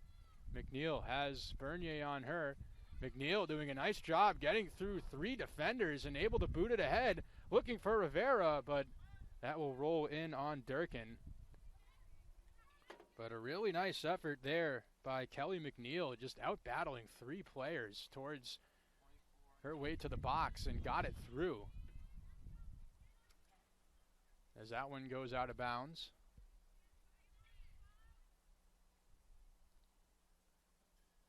McNeil has Bernier on her. McNeil doing a nice job getting through three defenders and able to boot it ahead, looking for Rivera, but that will roll in on Durkin. But a really nice effort there by Kelly McNeil, just out-battling three players towards her way to the box and got it through. As that one goes out of bounds.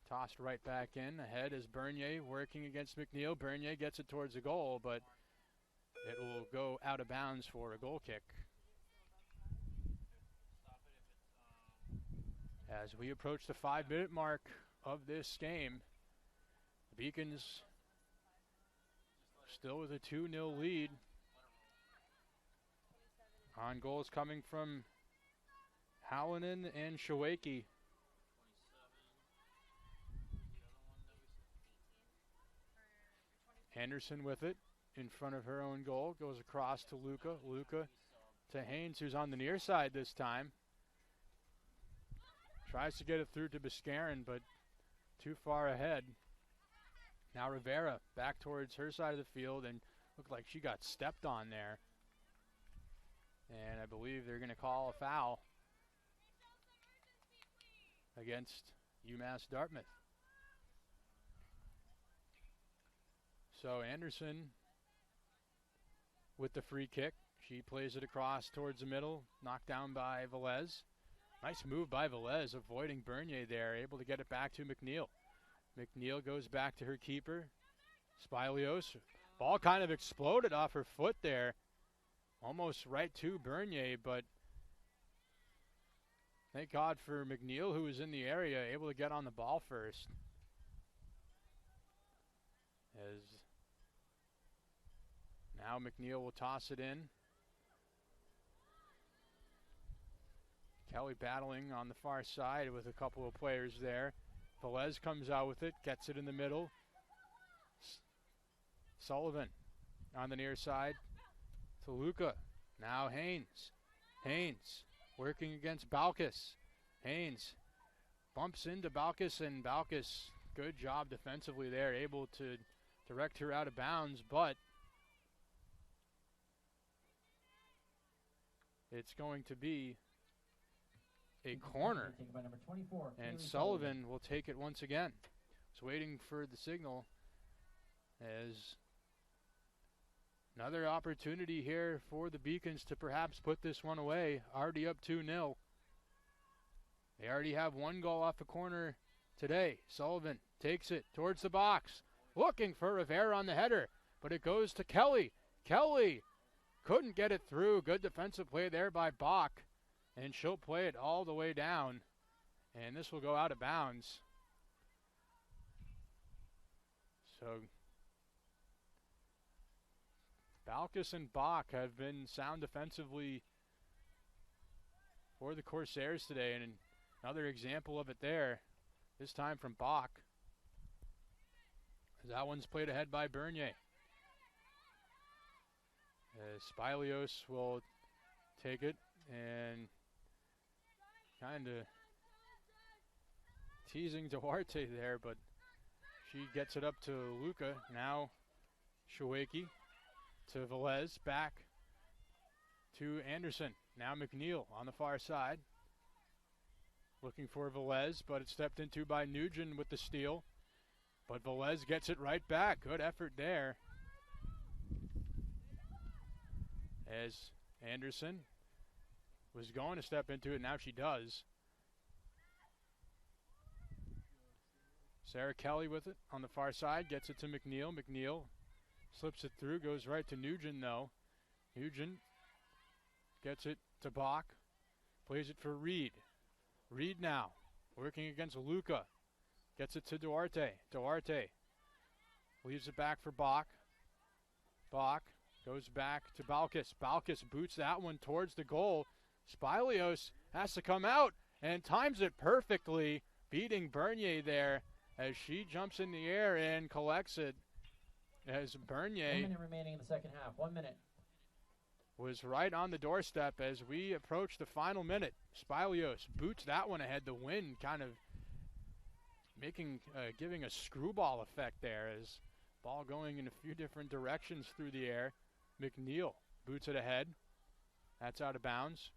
Tossed right back in. Ahead is Bernier working against McNeil. Bernier gets it towards the goal, but it will go out of bounds for a goal kick. As we approach the 5-minute mark of this game, the Beacons still with a 2-0 lead. On goals coming from Hallinan and Shawaki. Anderson with it in front of her own goal. Goes across to Luca. Luca to Haynes, who's on the near side this time. Tries to get it through to Buscarin, but too far ahead. Now Rivera back towards her side of the field, and looked like she got stepped on there. And I believe they're going to call a foul against UMass Dartmouth. So Anderson with the free kick. She plays it across towards the middle, knocked down by Velez. Nice move by Velez, avoiding Bernier there, able to get it back to McNeil. McNeil goes back to her keeper, Spilios. Ball kind of exploded off her foot there. almost right to Bernier, but thank God for McNeil, who was in the area, able to get on the ball first. As now McNeil will toss it in. Kelly battling on the far side with a couple of players there. Velez comes out with it, gets it in the middle. Sullivan on the near side to Luca. Now Haynes. Haynes working against Balkus. Haynes bumps into Balkus, and Balkus, good job defensively there, able to direct her out of bounds, but it's going to be a corner, and Sullivan will take it once again. Just waiting for the signal, as another opportunity here for the Beacons to perhaps put this one away. Already up 2-0. They already have one goal off the corner today. Sullivan takes it towards the box, looking for Rivera on the header, but it goes to Kelly. Kelly couldn't get it through. Good defensive play there by Bach, and she'll play it all the way down, and this will go out of bounds. So Balkus and Bach have been sound defensively for the Corsairs today, and another example of it there, this time from Bach. That one's played ahead by Bernier. Spilios will take it and kind of teasing Duarte there, but she gets it up to Luca. Now Shawaki to Velez, back to Anderson. Now McNeil on the far side, looking for Velez, but it's stepped into by Nugent with the steal. But Velez gets it right back. Good effort there. As Anderson was going to step into it, now she does. Sarah Kelly with it on the far side, gets it to McNeil. McNeil slips it through, goes right to Nugent though. Nugent gets it to Bach, plays it for Reed. Reed now working against Luca. Gets it to Duarte. Duarte leaves it back for Bach. Bach goes back to Balkus. Balkus boots that one towards the goal. Spilios has to come out and times it perfectly, beating Bernier there as she jumps in the air and collects it. As Bernier 1 minute remaining in the second half. 1 minute. Was right on the doorstep as we approach the final minute. Spilios boots that one ahead. The wind kind of giving a screwball effect there as ball going in a few different directions through the air. McNeil boots it ahead. That's out of bounds.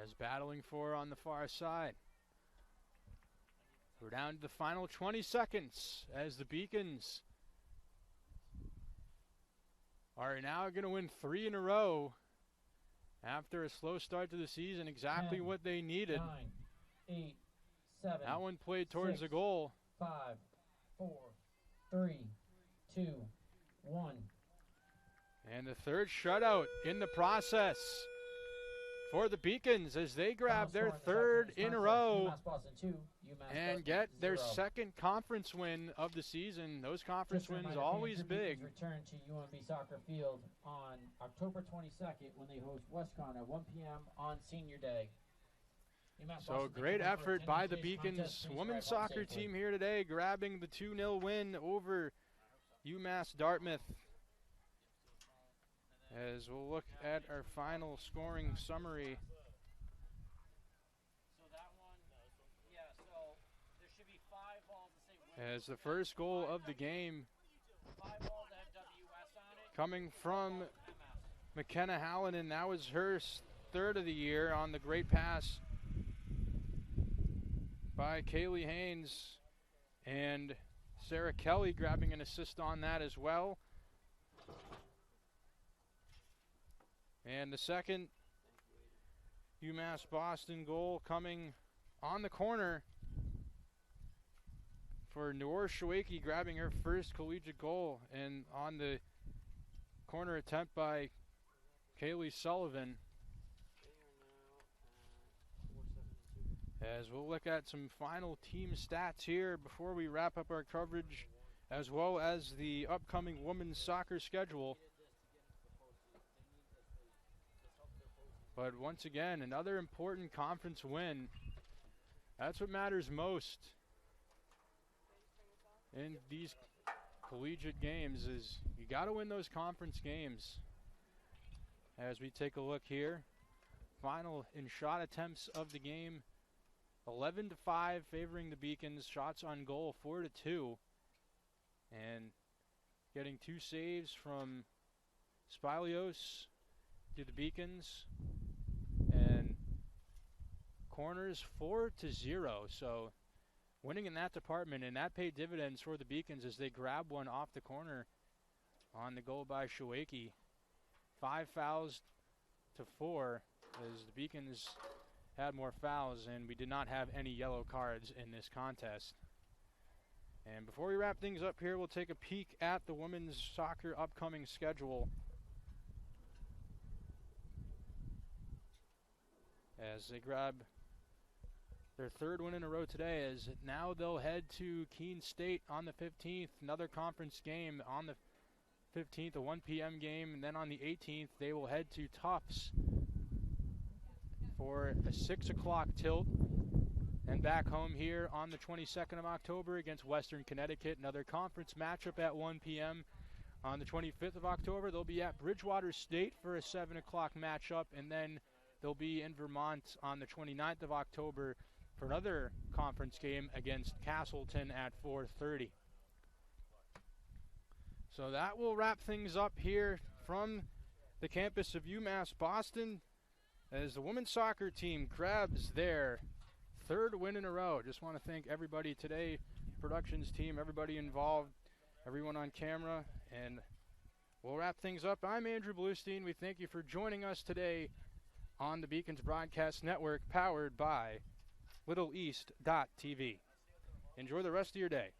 As battling for on the far side. We're down to the final 20 seconds as the Beacons are now going to win 3 in a row after a slow start to the season. Exactly 10, what they needed. 9, 8, 7. That one played towards 6, the goal. 5, 4, 3, 2, 1. And the third shutout in the process for the Beacons as they grab their third in a row and get their second conference win of the season. Those conference wins always big. Return to UMB Soccer Field on October 22nd when they host WestCon at 1 p.m. on Senior Day. So great effort by the Beacons women's soccer team here today, grabbing the 2-0 win over UMass Dartmouth. As we'll look at our final scoring summary. So that one, yeah, so there should be 5 balls to say win. As the first goal of the game 5 balls that have WS on it. coming from MS. McKenna Hallinan. That was her third of the year on the great pass by Kaylee Haynes, and Sarah Kelly grabbing an assist on that as well. And the second UMass Boston goal coming on the corner for Noor Shawaki, grabbing her first collegiate goal, and on the corner attempt by Kaylee Sullivan. As we'll look at some final team stats here before we wrap up our coverage, as well as the upcoming women's soccer schedule. But once again, another important conference win. That's what matters most in these collegiate games, is you got to win those conference games. As we take a look here, final in shot attempts of the game, 11-5 favoring the Beacons. Shots on goal 4-2, and getting 2 saves from Spilios to the Beacons, and corners 4-0. So winning in that department, and that paid dividends for the Beacons as they grab one off the corner on the goal by Shawaki. 5 fouls to 4 as the Beacons had more fouls, and we did not have any yellow cards in this contest. And before we wrap things up here, we'll take a peek at the women's soccer upcoming schedule, as they grab their 3rd win in a row today, as now they'll head to Keene State on the 15th, another conference game on the 15th, a 1 p.m. game, and then on the 18th they will head to Tufts for a 6 o'clock tilt, and back home here on the 22nd of October against Western Connecticut, another conference matchup at 1 p.m. On the 25th of October, they'll be at Bridgewater State for a 7 o'clock matchup, and then they'll be in Vermont on the 29th of October for another conference game against Castleton at 4:30. So that will wrap things up here from the campus of UMass Boston, as the women's soccer team grabs their 3rd win in a row. Just want to thank everybody today, productions team, everybody involved, everyone on camera, and we'll wrap things up. I'm Andrew Bluestein. We thank you for joining us today on the Beacons Broadcast Network, powered by LittleEast.tv. Enjoy the rest of your day.